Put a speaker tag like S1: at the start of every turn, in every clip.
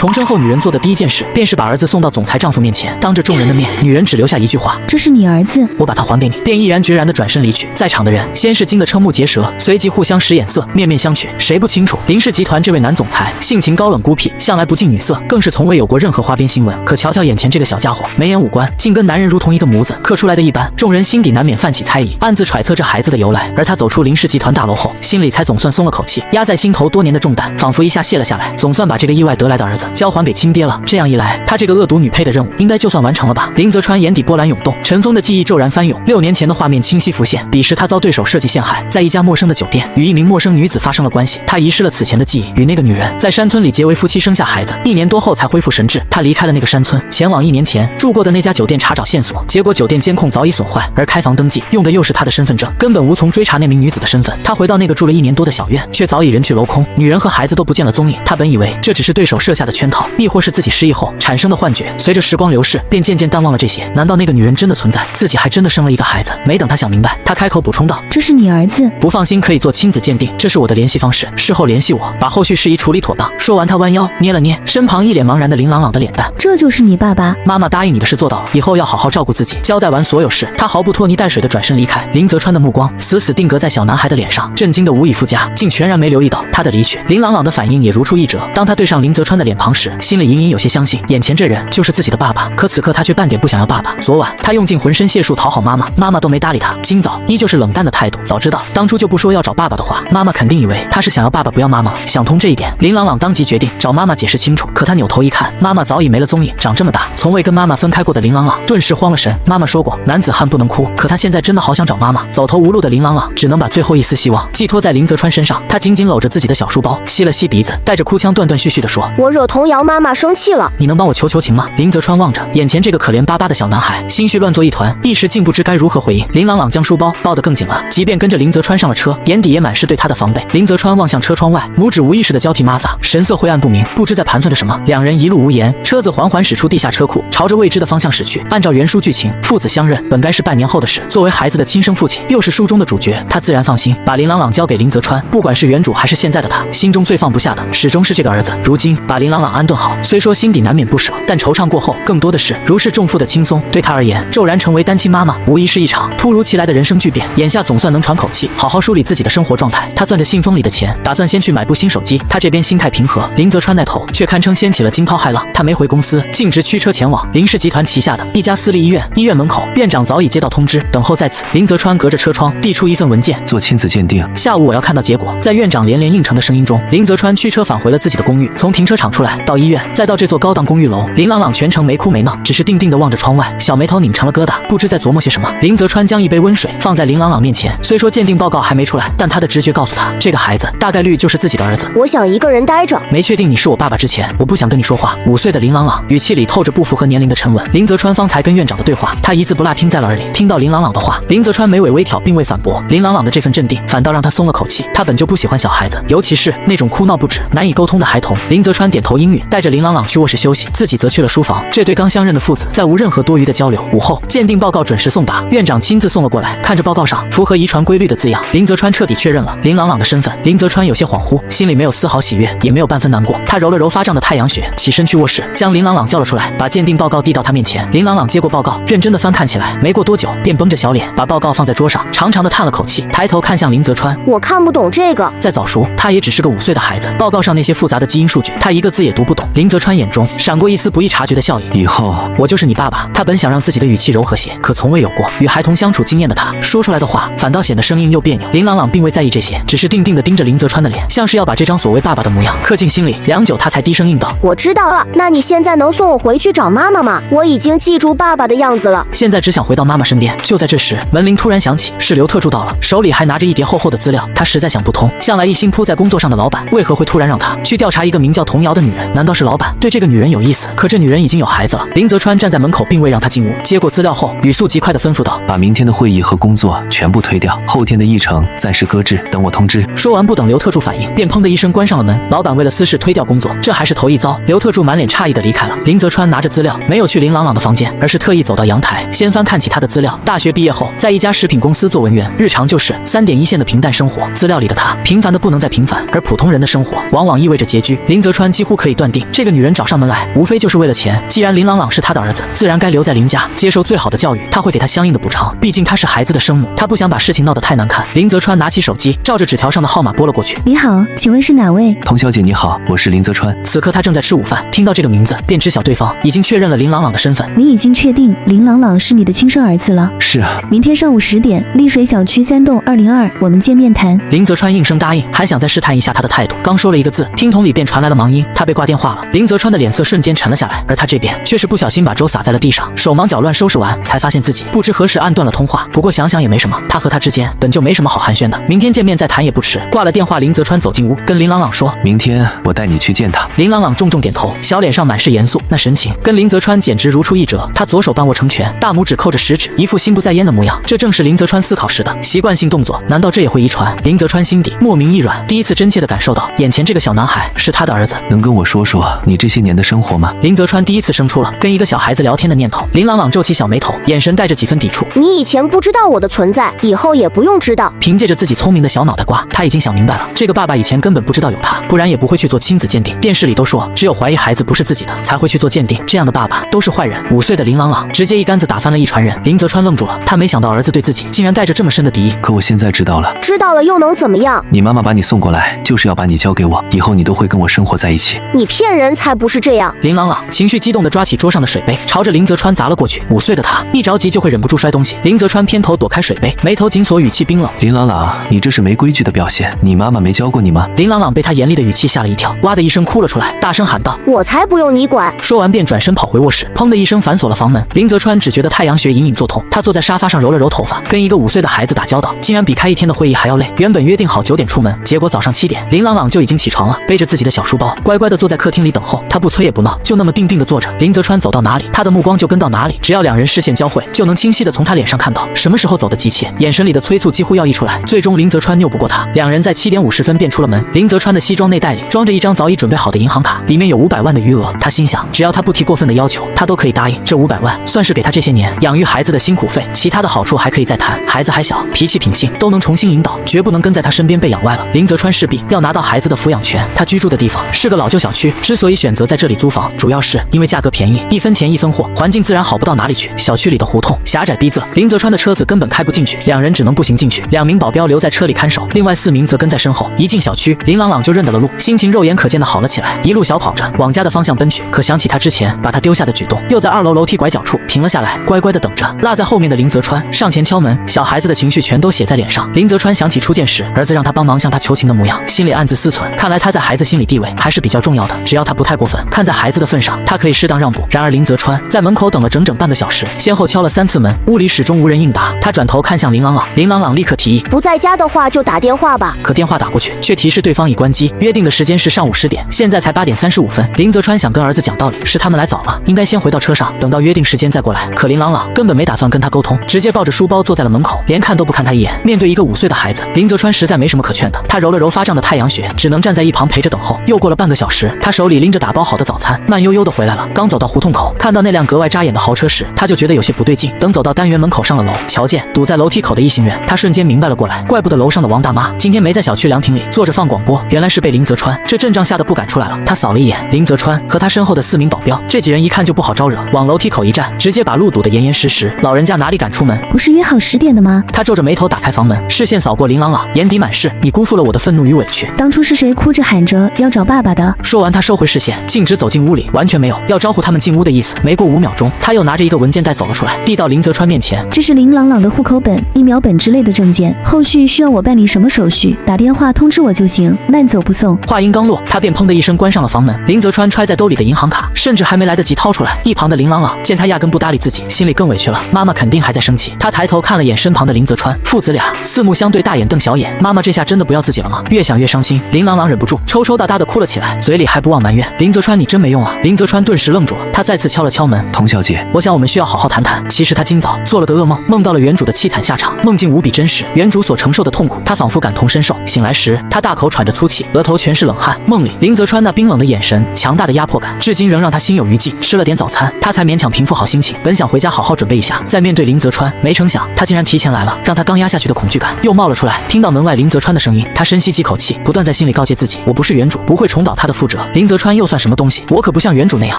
S1: 重生后，女人做的第一件事便是把儿子送到总裁丈夫面前，当着众人的面，女人只留下一句话：“
S2: 这是你儿子，
S1: 我把他还给你。”便毅然决然地转身离去。在场的人先是惊得瞠目结舌，随即互相使眼色，面面相觑。谁不清楚林氏集团这位男总裁性情高冷孤僻，向来不近女色，更是从未有过任何花边新闻。可瞧瞧眼前这个小家伙，眉眼五官竟跟男人如同一个模子刻出来的一般，众人心底难免泛起猜疑，暗自揣测这孩子的由来。而他走出林氏集团大楼后，心里才总算松了口气，压在心头多年的重担仿佛一下卸了下来，总算把这个意外得来的儿子交还给亲爹了。这样一来，他这个恶毒女配的任务应该就算完成了吧？林泽川眼底波澜涌动，尘封的记忆骤然翻涌，6年前的画面清晰浮现。彼时他遭对手设计陷害，在一家陌生的酒店与一名陌生女子发生了关系，他遗失了此前的记忆，与那个女人在山村里结为夫妻，生下孩子，1年多后才恢复神智。他离开了那个山村，前往1年前住过的那家酒店查找线索，结果酒店监控早已损坏，而开房登记用的又是他的身份证，根本无从追查那名女子的身份。他回到那个住了1年多的小院，却早已人去楼空，女人和孩子都不见了踪影。他本以为这只是对手设下的圈套，亦或是自己失忆后产生的幻觉，随着时光流逝，便渐渐淡忘了这些。难道那个女人真的存在，自己还真的生了一个孩子？没等他想明白，他开口补充道：“
S2: 这是你儿子，
S1: 不放心可以做亲子鉴定，这是我的联系方式，事后联系我，把后续事宜处理妥当。”说完，他弯腰捏了捏身旁一脸茫然的林朗朗的脸蛋。
S2: 这就是你爸爸？
S1: 妈妈答应你的事做到了，以后要好好照顾自己。交代完所有事，他毫不拖泥带水的转身离开。林泽川的目光死死定格在小男孩的脸上，震惊的无以复加，竟全然没留意到他的离去。林朗朗的反应也如出一辙，当他对上林泽川的脸庞时，心里隐隐有些相信眼前这人就是自己的爸爸。可此刻他却半点不想要爸爸。昨晚他用尽浑身解数讨好妈妈，妈妈都没搭理他。今早依旧是冷淡的态度。早知道当初就不说要找爸爸的话，妈妈肯定以为他是想要爸爸不要妈妈。想通这一点，林朗朗当即决定找妈妈解释清楚。可他扭头一看，妈妈早已没了踪影。长这么大从未跟妈妈分开过的林朗朗顿时慌了神。妈妈说过男子汉不能哭，可他现在真的好想找妈妈。走投无路的林朗朗只能把最后一丝希望寄托在林泽川身上。他紧紧搂着自己的小书包，吸了吸鼻子，带着哭腔断断续续地说：“
S3: 我惹童瑶妈妈生气了，
S1: 你能帮我求求情吗？”林泽川望着眼前这个可怜巴巴的小男孩，心绪乱作一团，一时竟不知该如何回应。林朗朗将书包抱得更紧了，即便跟着林泽川上了车，眼底也满是对他的防备。林泽川望向车窗外，拇指无意识地交替摩擦，神色灰暗不明，不知在盘算着什么。两人一路无言，车子缓缓驶出地下车库，朝着未知的方向驶去。按照原书剧情，父子相认本该是半年后的事。作为孩子的亲生父亲，又是书中的主角，他自然放心把林朗朗交给林泽川。不管是原主还是现在的他，心中最放不下的始终是这个儿子。如今把林朗朗安顿好，虽说心底难免不舍，但惆怅过后，更多的是如释重负的轻松。对他而言，骤然成为单亲妈妈，无疑是一场突如其来的人生巨变。眼下总算能喘口气，好好梳理自己的生活状态。他攥着信封里的钱，打算先去买部新手机。他这边心态平和，林泽川那头却堪称掀起了惊涛骇浪。他没回公司，径直驱车前往林氏集团旗下的一家私立医院。医院门口，院长早已接到通知，等候在此。林泽川隔着车窗递出一份文件，
S4: 做亲子鉴定。
S1: 下午我要看到结果。在院长连连应承的声音中，林泽川驱车返回了自己的公寓。从停车场出来，到医院，再到这座高档公寓楼，林朗朗全程没哭没闹，只是定定地望着窗外，小眉头拧成了疙瘩，不知在琢磨些什么。林泽川将一杯温水放在林朗朗面前，虽说鉴定报告还没出来，但他的直觉告诉他，这个孩子大概率就是自己的儿子。
S3: 我想一个人待着。
S1: 没确定你是我爸爸之前，我不想跟你说话。5岁的林朗朗语气里透着不符合年龄的沉稳。林泽川方才跟院长的对话，他一字不落听在了耳里。听到林朗朗的话，林泽川眉尾微挑，并未反驳。林朗朗的这份镇定，反倒让他松了口气。他本就不喜欢小孩子，尤其是那种哭闹不止、难以沟通的孩童。林泽川点头应允，带着林朗朗去卧室休息，自己则去了书房。这对刚相认的父子，再无任何多余的交流。午后，鉴定报告准时送达，院长亲自送了过来。看着报告上符合遗传规律的字样，林泽川彻底确认了林朗朗的身份。林泽川有些恍惚，心里没有丝毫喜悦，也没有半分难过。他揉了揉发胀的太阳穴，起身去卧室，将林朗朗叫了出来，把鉴定报告递到他面前。林朗朗接过报告，认真的翻看起来。没过多久，便绷着小脸，把报告放在桌上，长长的叹了口气，抬头看向林泽川：“
S3: 我看不懂这个。”
S1: 再早熟，他也只是个5岁的孩子，报告上那些复杂的基因数据，他一个字也读不懂。林泽川眼中闪过一丝不易察觉的笑意：“
S4: 以后
S1: 我就是你爸爸。”他本想让自己的语气柔和些，可从未有过与孩童相处经验的他，说出来的话反倒显得生硬又别扭。林朗朗并未在意这些，只是定定地盯着林泽川的脸，像是要把这张所谓爸爸的模样刻进心里。良久，他才低声应道：“
S3: 我知道了。那你现在能送我回去找妈妈吗？我已经记住爸爸的样子了，
S1: 现在只想回到妈妈身边。”就在这时，门铃突然响起，是刘特助到了，手里还拿着一叠厚厚的资料。他实在想不通，向来一心扑在工作上的老板，为何会突然让他去调查一个名叫童瑶的女人？难道是老板对这个女人有意思？可这女人已经有孩子了。林泽川站在门口，并未让他进屋，接过资料后，语速极快地吩咐道：“
S4: 把明天的会议和工作全部推掉，后天的议程暂时搁置，等我通知。”
S1: 说完，不等刘特助反应，便砰的一声关上了门。老板为了私事推掉工作，这还是头一遭。刘特助满脸诧异地离开了。林泽川拿着资料，没有去林朗朗的房间，而是特意走到阳台，先翻看起他的资料。大学毕业后，在一家食品公司做文员，日常就是3点1线的平淡生活。资料里的他，平凡的不能再平凡，而普通人的生活往往意味着拮据。林泽川几乎可以以断定，这个女人找上门来，无非就是为了钱。既然林朗朗是他的儿子，自然该留在林家，接受最好的教育，他会给他相应的补偿。毕竟他是孩子的生母，他不想把事情闹得太难看。林泽川拿起手机，照着纸条上的号码拨了过去。
S2: 你好，请问是哪位？
S4: 童小姐你好，我是林泽川。
S1: 此刻他正在吃午饭，听到这个名字，便知晓对方已经确认了林朗朗的身份。
S2: 你已经确定林朗朗是你的亲生儿子了？
S4: 是啊。
S2: 明天上午10点，丽水小区3栋202，我们见面谈。
S1: 林泽川应声答应，还想再试探一下他的态度。刚说了一个字，听筒里便传来了忙音，他被挂电话了。林泽川的脸色瞬间沉了下来，而他这边却是不小心把粥洒在了地上，手忙脚乱收拾完，才发现自己不知何时按断了通话。不过想想也没什么，他和他之间本就没什么好寒暄的，明天见面再谈也不迟。挂了电话，林泽川走进屋，跟林朗朗说：“
S4: 明天我带你去见他。”
S1: 林朗朗重重点头，小脸上满是严肃，那神情跟林泽川简直如出一辙。他左手半握成拳，大拇指扣着食指，一副心不在焉的模样。这正是林泽川思考时的习惯性动作，难道这也会遗传？林泽川心底莫名一软，第一次真切地感受到眼前这个小男孩是他的儿子。
S4: 能跟我说说你这些年的生活吗？
S1: 林泽川第一次生出了跟一个小孩子聊天的念头。林朗朗皱起小眉头，眼神带着几分抵触。
S3: 你以前不知道我的存在，以后也不用知道。
S1: 凭借着自己聪明的小脑袋瓜，他已经想明白了，这个爸爸以前根本不知道有他，不然也不会去做亲子鉴定。电视里都说，只有怀疑孩子不是自己的，才会去做鉴定。这样的爸爸都是坏人。5岁的林朗朗直接一竿子打翻了一船人。林泽川愣住了，他没想到儿子对自己竟然带着这么深的敌意。
S4: 可我现在知道了。
S3: 知道了又能怎么样？
S4: 你妈妈把你送过来，就是要把你交给我，以后你都会跟我生活在一起。
S3: 你骗人才不是这样！
S1: 林朗朗情绪激动地抓起桌上的水杯，朝着林泽川砸了过去。5岁的他一着急就会忍不住摔东西。林泽川偏头躲开水杯，眉头紧锁，语气冰冷：“
S4: 林朗朗，你这是没规矩的表现，你妈妈没教过你吗？”
S1: 林朗朗被他严厉的语气吓了一跳，哇的一声哭了出来，大声喊道：“
S3: 我才不用你管！”
S1: 说完便转身跑回卧室，砰的一声反锁了房门。林泽川只觉得太阳穴隐隐作痛，他坐在沙发上揉了揉头发，跟一个5岁的孩子打交道，竟然比开一天的会议还要累。原本约定好9点出门，结果早上7点，林朗朗就已经起床了，背着自己的小书包，乖乖的坐在客厅里等候。他不催也不闹，就那么定定的坐着。林泽川走到哪里，他的目光就跟到哪里，只要两人视线交汇，就能清晰的从他脸上看到什么时候走得急切，眼神里的催促几乎要溢出来。最终林泽川拗不过他，两人在7点50分便出了门。林泽川的西装内袋里装着一张早已准备好的银行卡，里面有500万的余额。他心想，只要他不提过分的要求，他都可以答应。这500万算是给他这些年养育孩子的辛苦费，其他的好处还可以再谈。孩子还小，脾气品性都能重新引导，绝不能跟在他身边被养歪了。林泽川势必要拿到孩子的抚养权。他居住的地方是个老旧小区，之所以选择在这里租房，主要是因为价格便宜，1分钱1分货，环境自然好不到哪里去。小区里的胡同狭窄逼仄，林泽川的车子根本开不进去，两人只能步行进去。2名保镖留在车里看守，另外4名则跟在身后。一进小区，林朗朗就认得了路，心情肉眼可见的好了起来，一路小跑着往家的方向奔去。可想起他之前把他丢下的举动，又在2楼楼梯拐角处停了下来，乖乖的等着。落在后面的林泽川上前敲门，小孩子的情绪全都写在脸上。林泽川想起初见时儿子让他帮忙向他求情的模样，心里暗自思忖，看来他在孩子心里地位还是比较重要的，只要他不太过分，看在孩子的份上，他可以适当让步。然而林泽川在门口等了整整半个小时，先后敲了3次门，屋里始终无人应答。他转头看向林朗朗，林朗朗立刻提议，
S3: 不在家的话就打电话吧。
S1: 可电话打过去，却提示对方已关机，约定的时间是上午10点，现在才8点35分。林泽川想跟儿子讲道理，是他们来早了，应该先回到车上，等到约定时间再过来。可林朗朗根本没打算跟他沟通，直接抱着书包坐在了门口，连看都不看他一眼。面对一个5岁的孩子，林泽川实在没什么可劝的，他揉了揉发胀的太阳穴，只能站在一旁陪着等候。又过了半个小时，他手里拎着打包好的早餐，慢悠悠的回来了。刚走到胡同口，看到那辆格外扎眼的豪车时，他就觉得有些不对劲。等走到单元门口上了楼，瞧见堵在楼梯口的一行人，他瞬间明白了过来，怪不得楼上的王大妈今天没在小区凉亭里坐着放广播，原来是被林泽川这阵仗吓得不敢出来了。他扫了一眼林泽川和他身后的4名保镖，这几人一看就不好招惹，往楼梯口一站，直接把路堵得严严实实。老人家哪里敢出门？
S2: 不是约好10点的吗？
S1: 他皱着眉头打开房门，视线扫过林朗朗，眼底满是你辜负了我的愤怒与委屈。
S2: 当初是谁哭着喊着要找爸爸的？
S1: 说完他收回视线，径直走进屋里，完全没有要招呼他们进屋的意思。没过5秒钟，他又拿着一个文件袋走了出来，递到林泽川面前。
S2: 这是林朗朗的户口本、疫苗本之类的证件，后续需要我办理什么手续，打电话通知我就行，慢走不送。
S1: 话音刚落，他便砰的一声关上了房门。林泽川揣在兜里的银行卡，甚至还没来得及掏出来。一旁的林朗朗见他压根不搭理自己，心里更委屈了。妈妈肯定还在生气。他抬头看了眼身旁的林泽川，父子俩四目相对，大眼瞪小眼。妈妈这下真的不要自己了吗？越想越伤心，林朗朗忍不住抽抽搭搭的哭了起来，嘴里还不忘埋怨林泽川你真没用啊。林泽川顿时愣住了，他再次敲了敲门，
S4: 童小姐，
S1: 我想我们需要好好谈谈。其实他今早做了个噩梦，梦到了原主的凄惨下场，梦境无比真实，原主所承受的痛苦，他仿佛感同身受。醒来时，他大口喘着粗气，额头全是冷汗。梦里林泽川那冰冷的眼神，强大的压迫感，至今仍让他心有余悸。吃了点早餐，他才勉强平复好心情，本想回家好好准备一下，再面对林泽川，没成想他竟然提前来了，让他刚压下去的恐惧感又冒了出来。听到门外林泽川的声音，他深吸几口气，不断在心里告诫自己，我不是原主，不会重蹈他的覆辙。了。林泽川又算什么东西？我可不像原主那样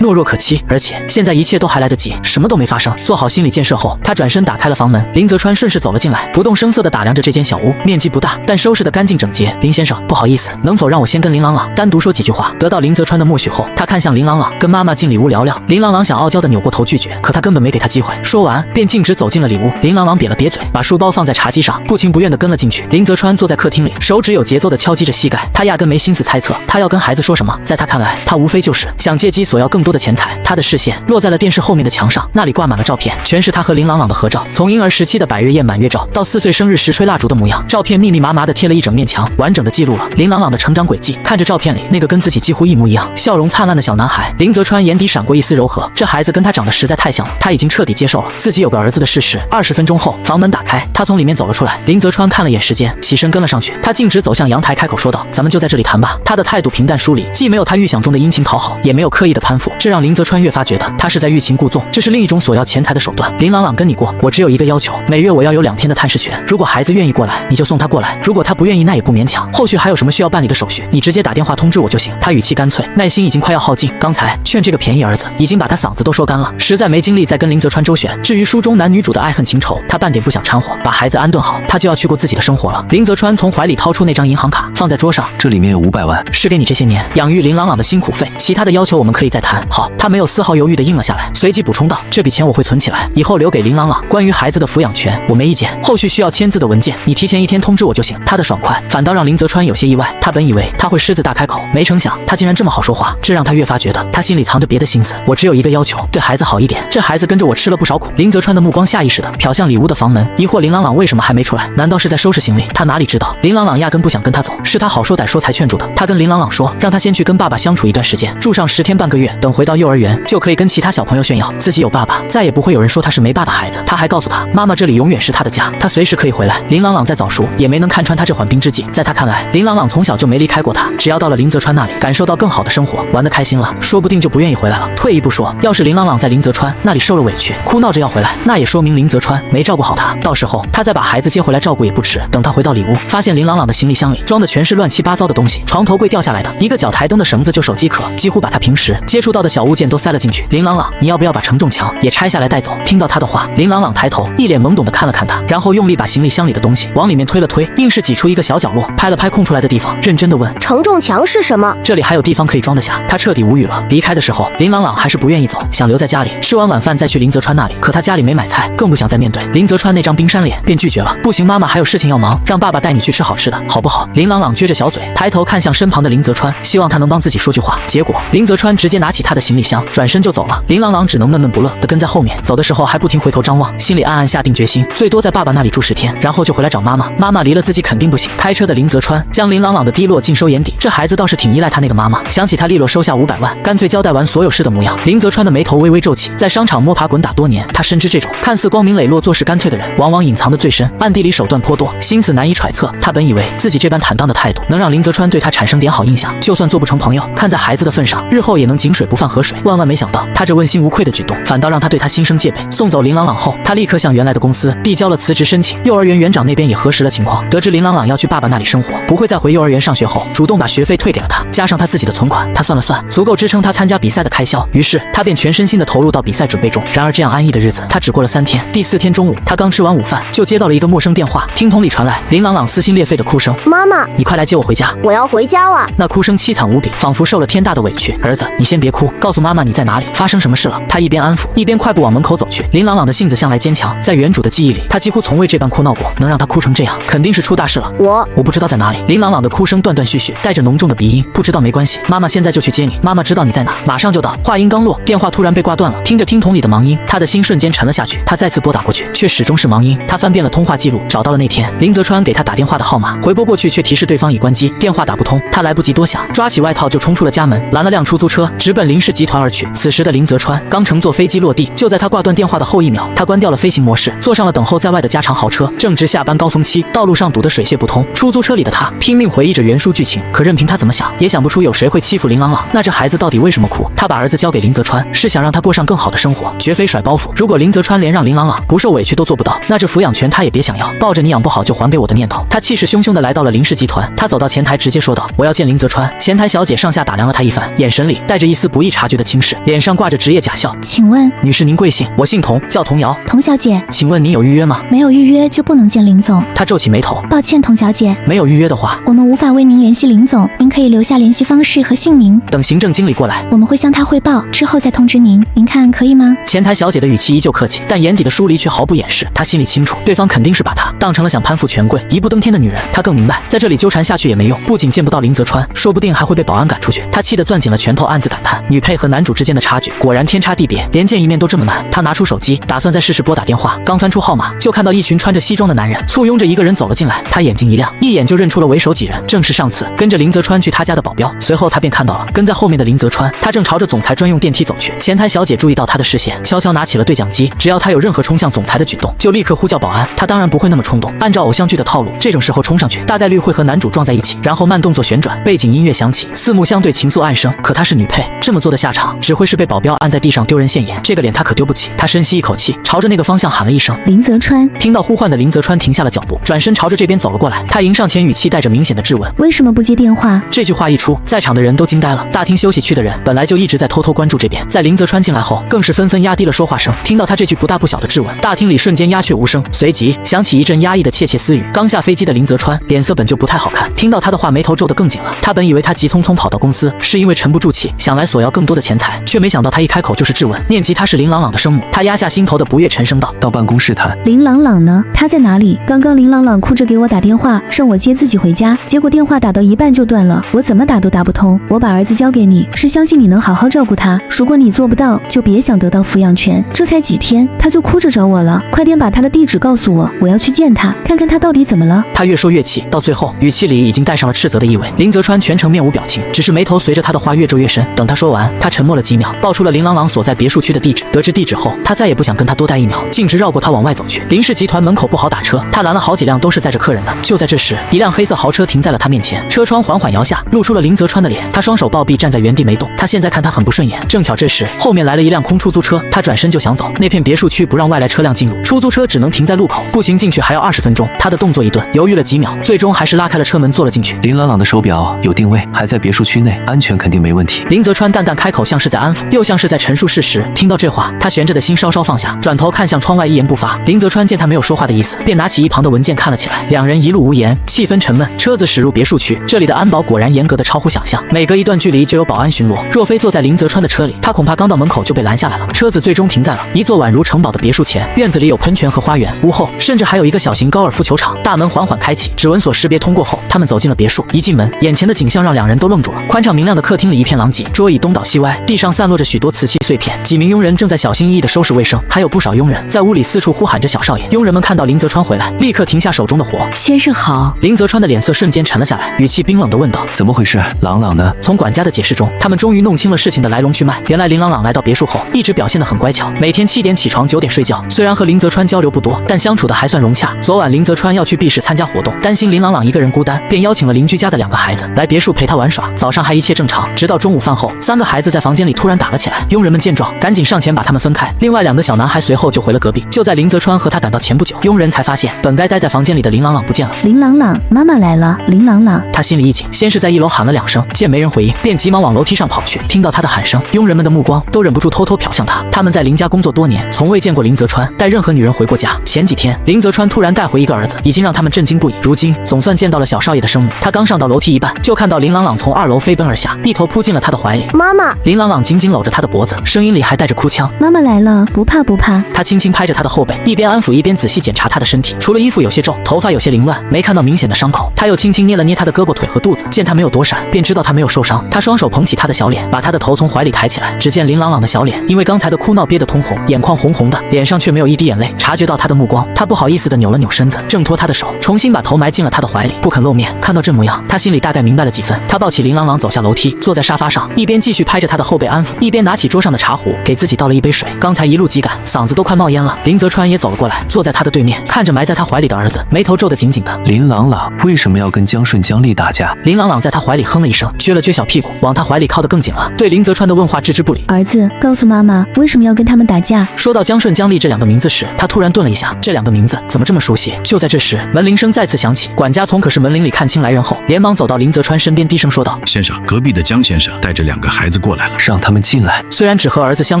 S1: 懦弱可欺，而且现在一切都还来得及，什么都没发生。做好心理建设后，他转身打开了房门。林泽川顺势走了进来，不动声色地打量着这间小屋，面积不大，但收拾得干净整洁。林先生，不好意思，能否让我先跟林朗朗单独说几句话？得到林泽川的默许后，他看向林朗朗，跟妈妈进里屋聊聊。林朗朗想傲娇地扭过头拒绝，可他根本没给他机会。说完便径直走进了里屋。林朗朗瘪了瘪嘴，把书包放在茶几上，不情不愿地跟了进去。林泽川坐在客厅里，手指有节奏地敲击着膝盖，他压根没心思猜测他要跟孩子说什么。在他看来，他无非就是想借机索要更多的钱财。他的视线落在了电视后面的墙上，那里挂满了照片，全是他和林朗朗的合照，从婴儿时期的百日宴满月照到4岁生日时吹蜡烛的模样，照片密密麻麻地贴了一整面墙，完整地记录了林朗朗的成长轨迹。看着照片里那个跟自己几乎一模一样、笑容灿烂的小男孩，林泽川眼底闪过一丝柔和，这孩子跟他长得实在太像了，他已经彻底接受了自己有个儿子的事实。20分钟后，房门打开，他从里面走了出来。林泽川看了眼时间，起身跟了上去。他径直走向阳台，开口说道：“咱们就在这里谈吧。”他的态度平淡疏离，既没有他预想中的殷勤讨好，也没有刻意的攀附，这让林泽川越发觉得他是在欲擒故纵，这是另一种索要钱财的手段。林朗朗跟你过，我只有一个要求，每月我要有2天的探视权。如果孩子愿意过来，你就送他过来；如果他不愿意，那也不勉强。后续还有什么需要办理的手续，你直接打电话通知我就行。他语气干脆，耐心已经快要耗尽。刚才劝这个便宜儿子，已经把他嗓子都说干了，实在没精力再跟林泽川周旋。至于书中男女主的爱恨情仇，他半点不想掺和。把孩子安顿好，他就要去过自己的生活了。林泽川从怀里掏出那张银行卡，放在桌上，
S4: 这里面有500万，
S1: 是给你这些年养育林朗朗的辛苦费，其他的要求我们可以再谈。好，他没有丝毫犹豫地应了下来，随即补充道：“这笔钱我会存起来，以后留给林朗朗。关于孩子的抚养权，我没意见。后续需要签字的文件，你提前1天通知我就行。”他的爽快反倒让林泽川有些意外，他本以为他会狮子大开口，没成想他竟然这么好说话，这让他越发觉得他心里藏着别的心思。我只有一个要求，对孩子好一点。这孩子跟着我吃了不少苦。林泽川的目光下意识地瞟向里屋的房门，疑惑林朗朗为什么还没出来？难道是在收拾行李？他哪里知道，林朗朗压根不想跟他走，是他好说歹说才劝住的。他跟林朗朗说，让他先去跟爸爸相处一段时间，住上10天半个月，等回到幼儿园就可以跟其他小朋友炫耀自己有爸爸，再也不会有人说他是没爸的孩子。他还告诉他，妈妈这里永远是他的家，他随时可以回来。林朗朗再早熟也没能看穿他这缓兵之计，在他看来，林朗朗从小就没离开过他，只要到了林泽川那里，感受到更好的生活，玩得开心了，说不定就不愿意回来了。退一步说，要是林朗朗在林泽川那里受了委屈，哭闹着要回来，那也说明林泽川没照顾好他，到时候他再把孩子接回来照顾也不迟。等他回到里屋，发现林朗朗的行李箱里装的全是乱七八糟的东西，床头柜掉下来的一个脚台灯的绳子就手机壳，几乎把他平时接触到的小物件都塞了进去。林朗朗，你要不要把承重墙也拆下来带走？听到他的话，林朗朗抬头，一脸懵懂地看了看他，然后用力把行李箱里的东西往里面推了推，硬是挤出一个小角落，拍了拍空出来的地方，认真地问：
S3: 承重墙是什么？
S1: 这里还有地方可以装得下？他彻底无语了。离开的时候，林朗朗还是不愿意走，想留在家里，吃完晚饭再去林泽川那里，可他家里没买菜，更不想再面对林泽川那张冰山脸，便拒绝了。不行，妈妈还有事情要忙，让爸爸带你去吃好吃的，好不好？林朗朗撅着小嘴，抬头看向身旁的林泽川，希望他能帮自己说句话。结果林泽川直接拿起他的行李箱，转身就走了。林朗朗只能闷闷不乐地跟在后面，走的时候还不停回头张望，心里暗暗下定决心，最多在爸爸那里住10天，然后就回来找妈妈。妈妈离了自己肯定不行。开车的林泽川将林朗朗的低落尽收眼底，这孩子倒是挺依赖他那个妈妈。想起他利落收下500万，干脆交代完所有事的模样，林泽川的眉头微微皱起。在商场摸爬滚打多年，他深知这种看似光明磊落、做事干脆的人，往往隐藏的最深，暗地里手段颇多，心思难以揣测。他本以为自己这般坦荡的态度能让林泽川对他产生点好印象，就算做不成朋友，看在孩子的份上，日后也能井水不犯河水。万万没想到，他这问心无愧的举动，反倒让他对他心生戒备。送走林朗朗后，他立刻向原来的公司递交了辞职申请。幼儿园园长那边也核实了情况，得知林朗朗要去爸爸那里生活，不会再回幼儿园上学后，主动把学费退给了他，加上他自己的存款，他算了算，足够支撑他参加比赛的开销。于是他便全身心的投入到比赛准备中。然而这样安逸的日子，他只过了3天。第4天中午，他刚吃完午饭，就接到了一个陌生电话，听筒里传来林朗朗撕心裂肺的哭声：“
S3: 妈妈，
S1: 你快来接我回家，
S3: 我要回家了。”
S1: 那哭声凄惨无比，仿佛受了天大的委屈。儿子，你先别哭，告诉妈妈你在哪里，发生什么事了。他一边安抚，一边快步往门口走去。林朗朗的性子向来坚强，在原主的记忆里，他几乎从未这般哭闹过，能让他哭成这样，肯定是出大事了。我不知道在哪里。林朗朗的哭声断断续续，带着浓重的鼻音。不知道没关系，妈妈现在就去接你，妈妈知道你在哪，马上就到。话音刚落，电话突然被挂断了。听着听筒里的忙音，他的心瞬间沉了下去。他再次拨打过去，却始终是忙音。他翻遍了通话记录，找到了那天林泽川给他打电话的号码，回拨过去却提示对方已关机，电话打不通。他来不及多想，抓起外套就冲出了家门，拦了辆出租车，直奔林氏集团而去。此时的林泽川刚乘坐飞机落地，就在他挂断电话的后1秒，他关掉了飞行模式，坐上了等候在外的加长豪车。正值下班高峰期，道路上堵得水泄不通。出租车里的他拼命回忆着原书剧情，可任凭他怎么想，也想不出有谁会欺负林朗朗。那这孩子到底为什么哭？他把儿子交给林泽川，是想让他过上更好的生活，绝非甩包袱。如果林泽川连让林朗朗不受委屈都做不到，那这抚养权他也别想要。抱着你养不好就还给我的念头，他气势汹汹地来到了林氏集团。他走到前台直接说道：“我要见林泽川。”前台小小姐上下打量了他一番，眼神里带着一丝不易察觉的轻视，脸上挂着职业假笑。
S2: 请问
S1: 女士您贵姓？我姓童，叫童瑶。
S2: 童小姐，
S1: 请问您有预约吗？
S2: 没有预约就不能见林总。
S1: 他皱起眉头，
S2: 抱歉，童小姐，
S1: 没有预约的话，
S2: 我们无法为您联系林总，您可以留下联系方式和姓名，
S1: 等行政经理过来，
S2: 我们会向他汇报，之后再通知您，您看可以吗？
S1: 前台小姐的语气依旧客气，但眼底的疏离却毫不掩饰。她心里清楚，对方肯定是把她当成了想攀附权贵、一步登天的女人。她更明白，在这里纠缠下去也没用，不仅见不到林泽川，说不定还会被保安赶出去。她气得攥紧了拳头，暗自感叹，女配和男主之间的差距果然天差地别，连见一面都这么难。她拿出手机，打算再试试拨打电话，刚翻出号码，就看到一群穿着西装的男人簇拥着一个人走了进来。她眼睛一亮，一眼就认出了为首几人，正是上次跟着林泽川去他家的保镖。随后她便看到了跟在后面的林泽川，他正朝着总裁专用电梯走去。前台小姐注意到他的视线，悄悄拿起了对讲机，只要他有任何冲向总裁的举动，就立刻呼叫保安。他当然不会那么冲动，按照偶像剧的套路，这种时候冲上去，大概率会和男主撞在一起，然后慢动作旋转，背景音乐响起，四目相对，情愫暗生。可她是女配，这么做的下场只会是被保镖按在地上丢人现眼，这个脸她可丢不起。她深吸一口气，朝着那个方向喊了一声
S2: 林泽川。
S1: 听到呼唤的林泽川停下了脚步，转身朝着这边走了过来。他迎上前，语气带着明显的质问：
S2: 为什么不接电话？
S1: 这句话一出，在场的人都惊呆了。大厅休息区的人本来就一直在偷偷关注这边，在林泽川进来后，更是纷纷压低了说话声。听到他这句不大不小的质问，大厅里瞬间鸦雀无声，随即响起一阵压抑的窃窃私语。刚下飞机的林泽川脸色本就不太好看，听到他的话，眉头皱得更紧了。他本以为他急匆匆跑到公司是因为沉不住气，想来索要更多的钱财，却没想到他一开口就是质问。念及他是林朗朗的生母，他压下心头的不悦，沉声道：
S4: 到办公室谈。
S2: 林朗朗呢？他在哪里？刚刚林朗朗哭着给我打电话，让我接自己回家，结果电话打到一半就断了，我怎么打都打不通。我把儿子交给你，是相信你能好好照顾他，如果你做不到，就别想得到抚养权。这才几天，他就哭着找我了，快点把他的地址告诉我，我要去见他，看看他到底怎么了。
S1: 他越说越气，到最后语气里已经带上了斥责的意味。林泽川全程面无表情，只是眉头随着他的话越皱越深。等他说完，他沉默了几秒，报出了林朗朗所在别墅区的地址。得知地址后，他再也不想跟他多待一秒，径直绕过他往外走去。林氏集团门口不好打车，他拦了好几辆都是载着客人的。就在这时，一辆黑色豪车停在了他面前，车窗缓缓摇下，露出了林泽川的脸。他双手抱臂站在原地没动，他现在看他很不顺眼。正巧这时后面来了一辆空出租车，他转身就想走。那片别墅区不让外来车辆进入，出租车只能停在路口，步行进去还要20分钟。他的动作一顿，犹豫了几秒，最终还是拉开了车门坐了进去。
S4: 林朗朗的手表有定位，还在别墅区内，安全肯定没问题。
S1: 林泽川淡淡开口，像是在安抚，又像是在陈述事实。听到这话，他悬着的心稍稍放下，转头看向窗外，一言不发。林泽川见他没有说话的意思，便拿起一旁的文件看了起来。两人一路无言，气氛沉闷。车子驶入别墅区，这里的安保果然严格的超乎想象，每隔一段距离就有保安巡逻。若非坐在林泽川的车里，他恐怕刚到门口就被拦下来了。车子最终停在了一座宛如城堡的别墅前，院子里有喷泉和花园，屋后甚至还有一个小型高尔夫球场。大门缓缓开启，指纹锁识别通过后，他们走进了别墅。一进门，眼前的景象让两人都愣住了。宽敞明亮的客厅里一片狼藉，桌椅东倒西歪，地上散落着许多瓷器碎片。几名佣人正在小心翼翼地收拾卫生，还有不少佣人在屋里四处呼喊着小少爷。佣人们看到林泽川回来，立刻停下手中的活。
S5: 先生好。
S1: 林泽川的脸色瞬间沉了下来，语气冰冷地问道：
S4: 怎么回事？朗朗呢？
S1: 从管家的解释中，他们终于弄清了事情的来龙去脉。原来林朗朗来到别墅后，一直表现得很乖巧，每天7点起床9点睡觉。虽然和林泽川交流不多，但相处的还算融洽。昨晚林泽川要去 B 市参加活动，担心林朗朗一个人孤单，便邀请了邻居家的2个孩子来别墅陪他玩耍。早上还一切正常，直到中午饭后，3个孩子在房间里突然打了起来。佣人们见状，赶紧上前把他们分开。另外2个小男孩随后就回了隔壁。就在林泽川和他赶到前不久，佣人才发现本该待在房间里的林朗朗不见了。
S2: 林朗朗，妈妈来了。林朗朗，
S1: 他心里一紧，先是在1楼喊了2声，见没人回应，便急忙往楼梯上跑去。听到他的喊声，佣人们的目光都忍不住偷偷瞟向他。他们在林家工作多年，从未见过林泽川带任何女人回过家。前几天林泽川突然带回一个儿子，已经让他们震惊不已。如今总算见到了小少爷的生母。他刚上到楼梯一半，就看到林朗朗从2楼飞奔而下，一头扑进了他的怀里。
S3: 妈妈！
S1: 林朗朗紧紧搂着他的脖子，声音里还带着哭腔。
S2: 妈妈来了，不怕不怕。
S1: 他轻轻拍着他的后背，一边安抚一边仔细检查他的身体。除了衣服有些皱，头发有些凌乱，没看到明显的伤口。他又轻轻捏了捏他的胳膊腿和肚子，见他没有躲闪，便知道他没有受伤。他双手捧起他的小脸，把他的头从怀里抬起来。只见林朗朗的小脸因为刚才的哭闹憋得通红，眼眶红红的，脸上却没有一滴眼泪。察觉到他的目光，他不好意思地扭了扭身子，挣脱他的手，重新把头埋进了他的怀里，不肯露面。看到这模样，他心里大概明白了几分。他抱起林朗朗走下楼梯，坐在沙发上，一边继续拍着他的后背安抚，一边拿起桌上的茶壶给自己倒了一杯水。刚才一路急赶，嗓子都快冒烟了。林泽川也走了过来，坐在他的对面，看着埋在他怀里的儿子，眉头皱得紧紧的。
S4: 林朗朗为什么要跟江顺、江丽打架？
S1: 林朗朗在他怀里哼了一声，撅了撅小屁股，往他怀里靠得更紧了，对林泽川的问话置之不理。
S2: 儿子，告诉妈妈为什么要跟他们打架。
S1: 说到江顺、江丽这2个名字时，他突然顿了一下，这2个名字怎么这么么熟悉。就在这时，门铃声再次响起，管家从可视门铃里看清来人后，连忙走到林泽川身边，低声说道：“
S5: 先生，隔壁的江先生带着2个孩子过来了，
S4: 让他们进来。”
S1: 虽然只和儿子相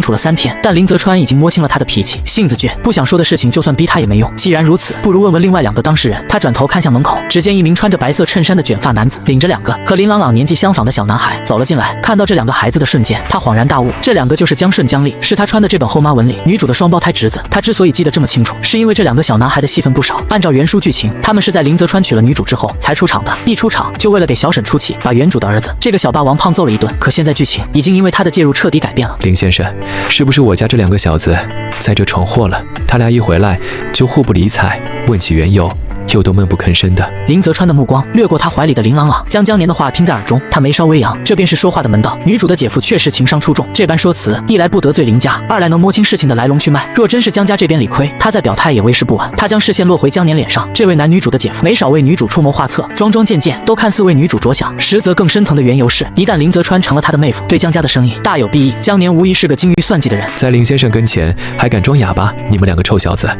S1: 处了3天，但林泽川已经摸清了他的脾气，性子倔，不想说的事情就算逼他也没用。既然如此，不如问问另外2个当事人。他转头看向门口，只见一名穿着白色衬衫的卷发男子领着2个和林朗朗年纪相仿的小男孩走了进来。看到这2个孩子的瞬间，他恍然大悟，这2个就是江顺、江丽，是他穿的这本后妈文里女主的双胞胎侄子。他之所以记得这么清楚，是因为这2个小男孩的戏份不少。按照原书剧情，他们是在林泽川娶了女主之后才出场的，一出场就为了给小沈出气，把原主的儿子这个小霸王胖揍了一顿。可现在剧情已经因为他的介入彻底改变了。
S6: 林先生，是不是我家这2个小子在这闯祸了？他俩一回来就互不理睬，问起缘由又都闷不吭声的。
S1: 林泽川的目光掠过他怀里的林朗朗，将江年的话听在耳中，他眉梢微扬，这便是说话的门道。女主的姐夫确实情商出众，这般说辞，一来不得罪林家，二来能摸清事情的来龙去脉。若真是江家这边理亏，他再表态也为时不晚。他将视线落回江年脸上，这位男女主的姐夫没少为女主出谋划策，桩桩件件都看似为女主着想，实则更深层的缘由是，一旦林泽川成了他的妹夫，对江家的生意大有裨益。江年无疑是个精于算计的人，
S6: 在林先生跟前还敢装哑巴？你们2个臭小子，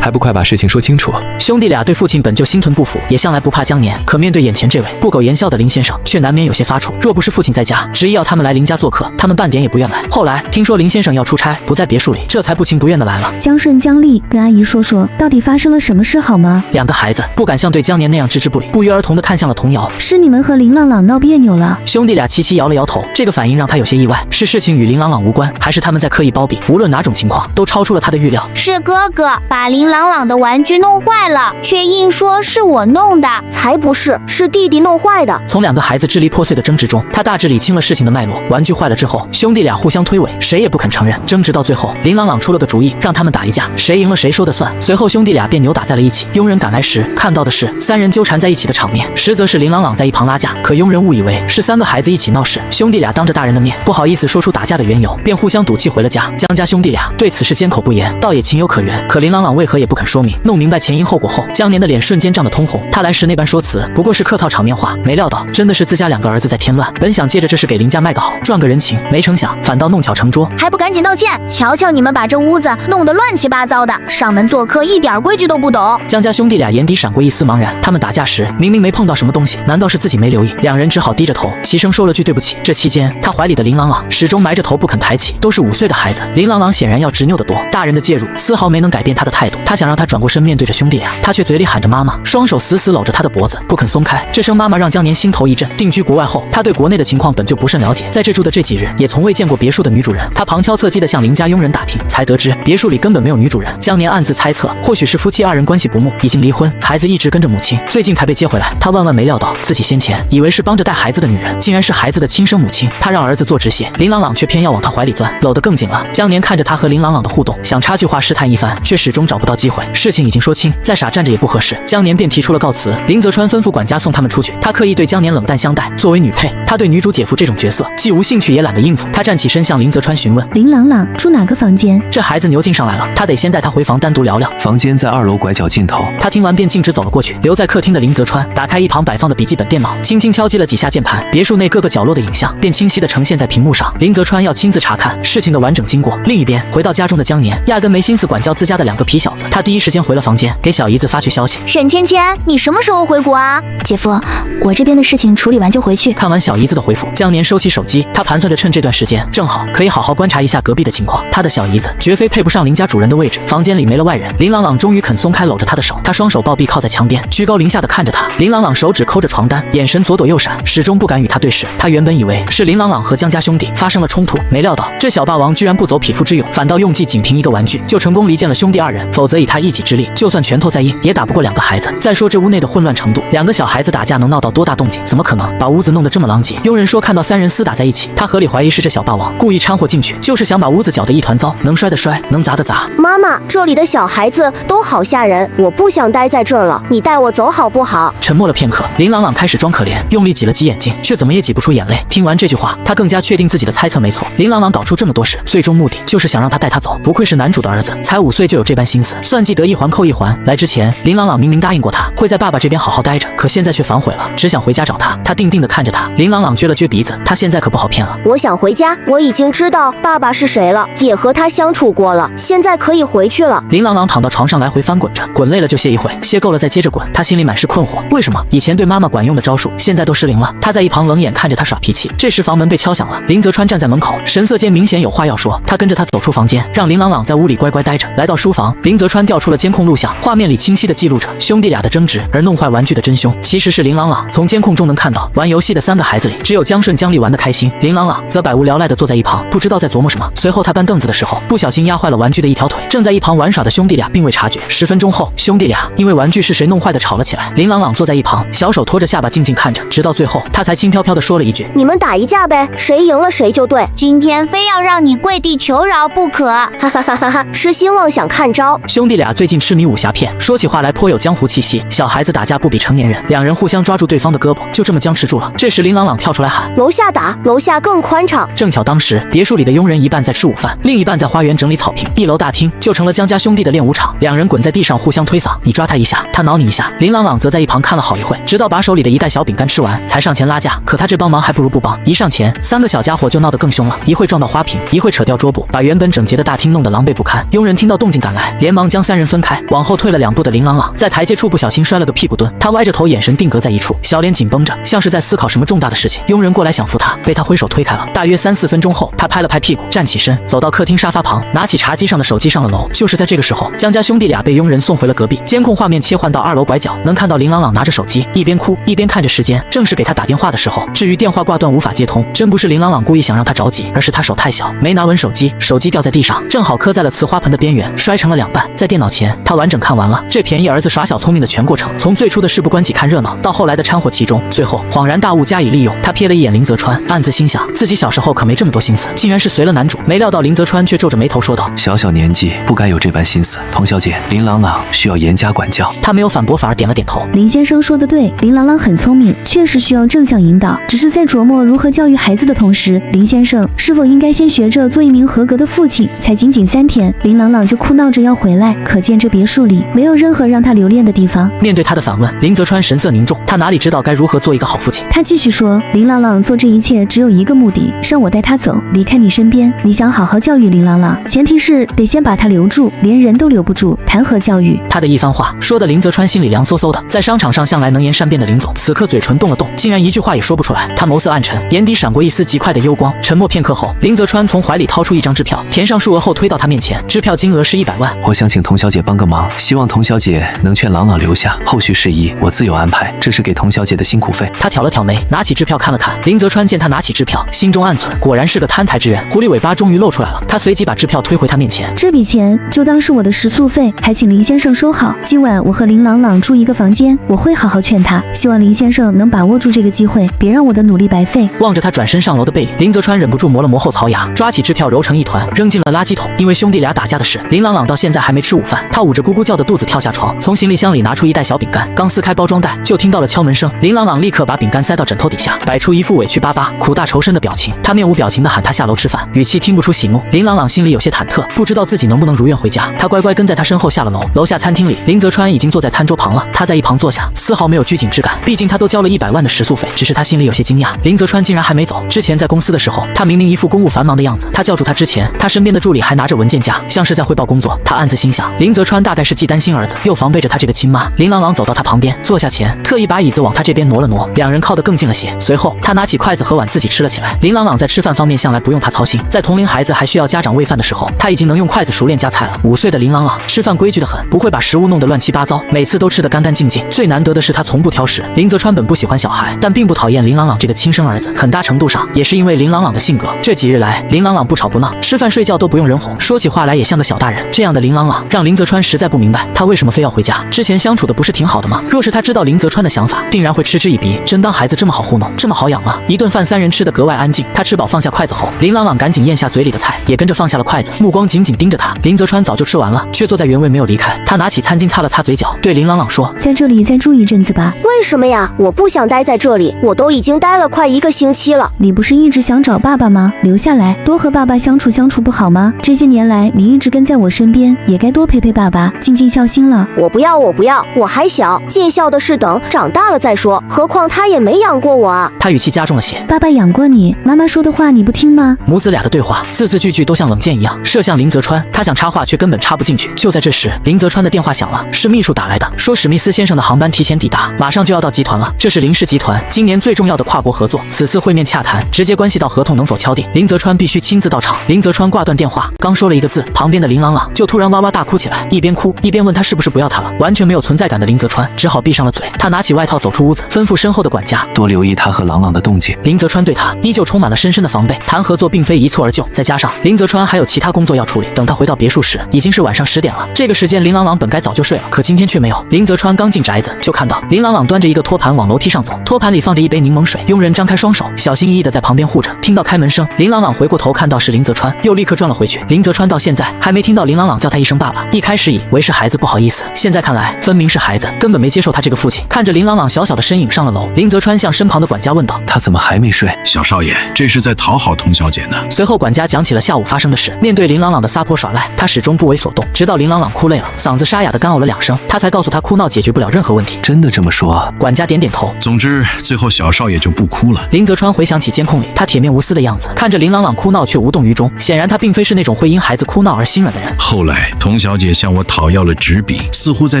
S6: 还不快把事情说清楚！
S1: 兄弟俩对父亲本就心存不服，也向来不怕江年，可面对眼前这位不苟言笑的林先生，却难免有些发怵。若不是父亲在家执意要他们来林家做客，他们半点也不愿来。后来听说林先生要出差，不在别墅里，这才不情不愿的来了。
S2: 江顺、江丽，跟阿姨说说，到底发生了什么事好吗
S1: ？2个孩子不敢像对江年那样置之不理，不约而同的看向了童瑶。
S2: 是你们和林朗朗闹别扭了？
S1: 兄弟俩齐齐摇了摇头，这个反应让他有些意外。是事情与林朗朗无关，还是他们在刻意包庇？无论哪种情况，都超出了他的预料。
S7: 是哥哥把林朗朗的玩具弄坏了，却硬说是我弄的。
S3: 才不是，是弟弟弄坏的。
S1: 从2个孩子支离破碎的争执中，他大致理清了事情的脉络。玩具坏了之后，兄弟俩互相推诿，谁也不肯承认。争执到最后，林朗朗出了个主意，让他们打一架，谁赢了谁说的算。随后兄弟俩便扭打在了一起。佣人赶来时看到的是3人纠缠在一起的场面，实则是林朗朗在一旁拉架，可佣人误以为是3个孩子一起闹事。兄弟俩当着大人的面不好意思说出打架的缘由，便互相赌气回了家。江家兄弟俩对此事缄口不言，倒也情有可原。可林朗朗为何也不肯说明？弄明白前因后果后，江年的脸瞬间涨得通红。他来时那般说辞不过是客套场面话，没料到真的是自家2个儿子在添乱。本想借着这事给林家卖个好，赚个人情，没成想反倒弄巧成拙，
S7: 还不赶紧道歉！瞧瞧你们把这屋子弄得乱七八糟的，上门做客一点规矩都不懂。
S1: 江家兄弟俩眼底闪过一丝茫然，他们打架时明明没碰到什么东西，难道是自己没留意？2人只好低着头齐声说了句对不起。这期间他怀里的林朗朗始终埋着头不肯抬起，都是5岁的孩子，林朗朗显然要执拗得多，大人的介入丝毫没能改变他的态度。他想让他转过身面对着兄弟俩，他却嘴里喊着妈妈，双手死死搂着他的脖子不肯松开。这声妈妈让江年心头一震。定居国外后，他对国内的情况本就不甚了解，在这住的这几日也从未见过别墅的女主人。他旁敲侧击地向林家佣人打听，才得知别墅里根本没有女主人。江年暗自猜测，或许是夫妻2人关系不睦，已经离婚，孩子一直跟着母亲，最近才被接回来。他万万没料到，自己先前以为是帮着带孩子的女人，竟然是孩子的亲生母亲。他让儿子做止血，林朗朗却偏要往他怀里钻，搂得更紧了。江年看着他和林朗朗的互动，想插句话试探一番，却始终找不到机会。事情已经说清，再傻站着也不合适。江年便提出了告辞。林泽川吩咐管家送他们出去，他刻意对江年冷淡相待。作为女配，他对女主姐夫这种角色既无兴趣也懒得应付。他站起身向林泽川询问：
S2: 林朗朗住哪个房间？
S1: 这孩子牛劲上来了，他得先带他回房单独聊聊。
S4: 房间在2楼拐角尽头。
S1: 他听完便径直走了过去。留在客厅的林泽川打开一旁摆放的笔记本电脑，轻轻敲击了几下键盘，别墅内各个角落的影像便清晰地呈现在屏幕上。林泽川要亲自查看事情的完整经过。另一边，回到家中的江年压根没心思管教自家的2个皮小子，他第一时间回了房间，给小姨子发去消息：
S7: 沈芊芊，你什么时候回国啊？
S2: 姐夫，我这边的事情处理完就回去。
S1: 看完小姨子的回复，江年收起手机，他盘算着趁这段时间正好可以好好观察一下隔壁的情况。他的小姨子绝非配不上林家主人的位置。房间里没了外人，林朗朗终于肯松开搂着他的手，他双手抱臂靠在墙边，居高临下的看着他。林朗朗手指抠着床单，眼神左躲右闪，始终不敢与他对视。他原本以为是林朗朗和江家兄弟发生了冲突，没料到这小霸王居然不走匹夫之勇，反倒用计仅凭一个玩具就成功离间了兄弟2人。否则以他一己之力，就算拳头再硬，也打不过2个孩子。再说这屋内的混乱程度，2个小孩子打架能闹到多大动静？怎么可能把屋子弄得这么狼藉？佣人说看到3人厮打在一起，他合理怀疑是这小霸王故意掺和进去，就是想把屋子搅得一团糟，能摔的摔，能砸的砸。
S3: 妈妈，这里的小孩子都好吓人，我不想待在这儿了，你带我走好不好？
S1: 沉默了片刻，林朗朗开始装可怜，用力挤了挤眼睛，却怎么也挤不出眼泪。听完这句话，他更加确定自己的猜测没错。林朗朗搞出这么多事，最终目的就是想让他带他走。不愧是男主的儿子，才5岁就有这般心思，算计得一环扣一环。来之前，林朗朗朗明明答应过他会在爸爸这边好好待着，可现在却反悔了，只想回家找他。他定定地看着他，林朗朗撅了撅鼻子，他现在可不好骗了。
S3: 我想回家，我已经知道爸爸是谁了，也和他相处过了，现在可以回去了。
S1: 林朗朗躺到床上来回翻滚着，滚累了就歇一会，歇够了再接着滚。他心里满是困惑，为什么以前对妈妈管用的招数现在都失灵了？他在一旁冷眼看着他耍脾气。这时房门被敲响了，林泽川站在门口，神色间明显有话要说。他跟着他走出房间，让林朗朗在屋里乖乖待着。来到书房，林泽川调出了监控录像，画面里清晰地记录着兄弟俩的争执，而弄坏玩具的真凶其实是林朗朗。从监控中能看到，玩游戏的3个孩子里，只有江顺、江丽玩得开心，林朗朗则百无聊赖地坐在一旁，不知道在琢磨什么。随后他搬凳子的时候，不小心压坏了玩具的一条腿。正在一旁玩耍的兄弟俩并未察觉。10分钟后，兄弟俩因为玩具是谁弄坏的吵了起来。林朗朗坐在一旁，小手托着下巴静静看着，直到最后，他才轻飘飘地说了一句：“
S3: 你们打一架呗，谁赢了谁就对。”
S7: 今天非要让你跪地求饶不可！
S3: 哈哈哈哈！痴心妄想看招。
S1: 兄弟俩最近痴迷武侠片，说起话来颇有江湖气息。小孩子打架不比成年人，两人互相抓住对方的胳膊，就这么僵持住了。这时林朗朗跳出来喊：“
S3: 楼下打，楼下更宽敞。”
S1: 正巧当时别墅里的佣人一半在吃午饭，另一半在花园整理草坪，1楼大厅就成了江家兄弟的练武场。两人滚在地上互相推搡，你抓他一下，他挠你一下。林朗朗则在一旁看了好一会，直到把手里的一袋小饼干吃完，才上前拉架。可他这帮忙还不如不帮，一上前，3个小家伙就闹得更凶了，一会撞到花瓶，一会扯掉桌布，把原本整洁的大厅弄得狼狈不堪。佣人听到动静赶来，连忙将3人分开。往后退了2步的林朗朗在台阶处不小心摔了个屁股蹲，他歪着头，眼神定格在一处，小脸紧绷着，像是在思考什么重大的事情。佣人过来想扶他，被他挥手推开了。大约3、4分钟后，他拍了拍屁股，站起身，走到客厅沙发旁，拿起茶几上的手机上了楼。就是在这个时候，江家兄弟俩被佣人送回了隔壁。监控画面切换到2楼拐角，能看到林朗朗拿着手机，一边哭一边看着时间，正是给他打电话的时候。至于电话挂断无法接通，真不是林朗朗故意想让他着急，而是他手太小，没拿稳手机，手机掉在地上，正好磕在了瓷花盆的边缘，摔成了2半。在电脑前，他完整看完了这便宜儿子耍小聪明的全过程，从最初的事不关己看热闹，到后来的掺和其中，最后恍然大悟加以利用。他瞥了一眼林泽川，暗自心想，自己小时候可没这么多心思，竟然是随了男主。没料到林泽川却皱着眉头说道：“
S4: 小小年纪不该有这般心思，童小姐，林朗朗需要严加管教。”
S1: 他没有反驳，反而点了点头。
S2: 林先生说的对，林朗朗很聪明，确实需要正向引导，只是在琢磨如何教育孩子的同时，林先生是否应该先学着做一名合格的父亲。才仅仅3天，林朗朗就哭闹着要回来，可见这别墅里没有任何让他留恋的地方。
S1: 面对他的反问，林泽川神色凝重，他哪里知道该如何做一个好父亲。
S2: 他继续说，林朗朗做这一切只有一个目的，让我带他走，离开你身边。你想好好教育林朗朗，前提是得先把他留住，连人都留不住，谈何教育？
S1: 他的一番话说的林泽川心里凉飕飕的。在商场上向来能言善辩的林总，此刻嘴唇动了动，竟然一句话也说不出来。他眸色暗沉，眼底闪过一丝极快的幽光。沉默片刻后，林泽川从怀里掏出一张支票，填上数额后推到他面前，支票金额是100万。
S4: 我想请童小姐帮个忙，希望童小姐能劝朗朗留下，后续事宜我自有安排，这是给童小姐的辛苦费。
S1: 他挑了挑眉，拿起支票看了看。林泽川见他拿起支票，心中暗忖，果然是个贪财之人。狐狸尾巴终于露出来了，他随即把支票推回他面前。
S2: 这笔钱就当是我的食宿费，还请林先生收好。今晚我和林朗朗住一个房间，我会好好劝他，希望林先生能把握住这个机会，别让我的努力白费。
S1: 望着他转身上楼的背影，林泽川忍不住磨了磨后槽牙，抓起支票揉成一团，扔进了垃圾桶。因为兄弟俩打架的事，林朗朗到现在还没吃午饭，他捂着咕咕叫的肚子跳下床，从行李箱里拿出一袋小饼干，刚撕开包装袋，就听到了敲门声。林朗朗立刻把饼干塞到枕头底下，摆出一副委屈巴巴、苦大仇深的表情。他面无表情地喊他下楼吃饭，语气听不出喜怒。林朗朗心里有些忐忑，不知道自己能不能如愿回家。他乖乖跟在他身后下了楼。楼下餐厅里，林泽川已经坐在餐桌旁了，他在一旁坐下，丝毫没有拘谨之感。毕竟他都交了100万的食宿费，只是他心里有些惊讶，林泽川竟然还没走。之前在公司的时候，他明明一副公务繁忙的样子，他叫住他之前，他身边的助理还拿着文件夹，像是在汇报工作。他暗自心想，林泽川大概是既担心儿子，又防备着他这个亲妈。林朗朗走到他旁边坐下前，特意把椅子往他这边挪了挪，两人靠得更近了些。随后他拿起筷子和碗自己吃了起来。林朗朗在吃饭方面向来不用他操心，在同龄孩子还需要家长喂饭的时候，他已经能用筷子熟练夹菜了。5岁的林朗朗吃饭规矩得很，不会把食物弄得乱七八糟，每次都吃得干干净净。最难得的是他从不挑食。林泽川本不喜欢小孩，但并不讨厌林朗朗这个亲生儿子，很大程度上也是因为林朗朗的性格。这几日来，林朗朗不吵不闹，吃饭睡觉都不用人哄，说起话来也像个小大人。这样的林朗朗让林泽川实在不明白，他为什么非要回家？之前相处的不是挺好的吗？若是他知道林泽川的想法，定然会嗤之以鼻。真当孩子这么好糊弄，这么好养吗？一顿饭3人吃得格外安静。他吃饱放下筷子后，林朗朗赶紧咽下嘴里的菜，也跟着放下了筷子，目光紧紧盯着他。林泽川早就吃完了，却坐在原位没有离开。他拿起餐巾擦了擦嘴角，对林朗朗说：“
S2: 在这里再住一阵子吧。”
S3: 为什么呀？我不想待在这里，我都已经待了快1个星期了。
S2: 你不是一直想找爸爸吗？留下来多和爸爸相处不好吗？这些年来你一直跟在我身边，也该多陪陪爸爸，尽尽孝心了。
S3: 我不要，我不要，我还小，尽孝的事等长大了再说。何况他也没养过我啊。
S1: 他语气加重了些。
S2: 爸爸养过你，妈妈说的话你不听吗？
S1: 母子俩的对话，字字句句都像冷箭一样射向林泽川。他想插话，却根本插不进去。就在这时，林泽川的电话响了，是秘书打来的，说史密斯先生的航班提前抵达，马上就要到集团了。这是林氏集团今年最重要的跨国合作，此次会面洽谈直接关系到合同能否敲定，林泽川必须亲自到场。林泽川挂断电话，刚说了一个字，旁边的林朗朗就突然哇哇大哭起来，一边哭一边问他是不是不要他了。完全没有存在感的林泽川只好闭上了嘴。他拿起外套走出屋子，吩咐身后的管家
S4: 多留意他和朗朗的动静。
S1: 林泽川对他依旧充满了深深的防备，谈合作并非一蹴而就，再加上林泽川还有其他工作要处理。等他回到别墅时，已经是晚上10点了。这个时间林朗朗本该早就睡了，可今天却没有。林泽川刚进宅子，就看到林朗朗端着一个托盘往楼梯上走，托盘里放着一杯柠檬水。佣人张开双手，小心翼翼地在旁边护着。听到开门声，林朗朗回过头看到是林泽川，又立刻转了回去。林泽川到现在还没听到林朗朗叫他一声爸爸，一开始以为是孩子不好意思，现在看来分明是孩子根本没接受他这个父亲。看着林朗朗小小的身影上了楼，林泽川向身旁的管家问道：
S4: 他怎么还没睡？
S5: 小少爷，这是在讨好童小姐呢。
S1: 随后管家讲起了下午发生的事。面对林朗朗的撒泼耍赖，他始终不为所动，直到林朗朗哭累了，嗓子沙哑的干呕了2声，他才告诉他哭闹解决不了任何问题。
S4: 真的这么说？
S1: 管家点点头。
S5: 总之，最后小少爷就不哭了。
S1: 林泽川回想起监控里他铁面无私的样子，看着林朗朗哭闹却无动于衷，显然他并非是那种会因孩子哭闹而心软的人。
S5: 后来，童小姐向我讨要了纸笔，似乎在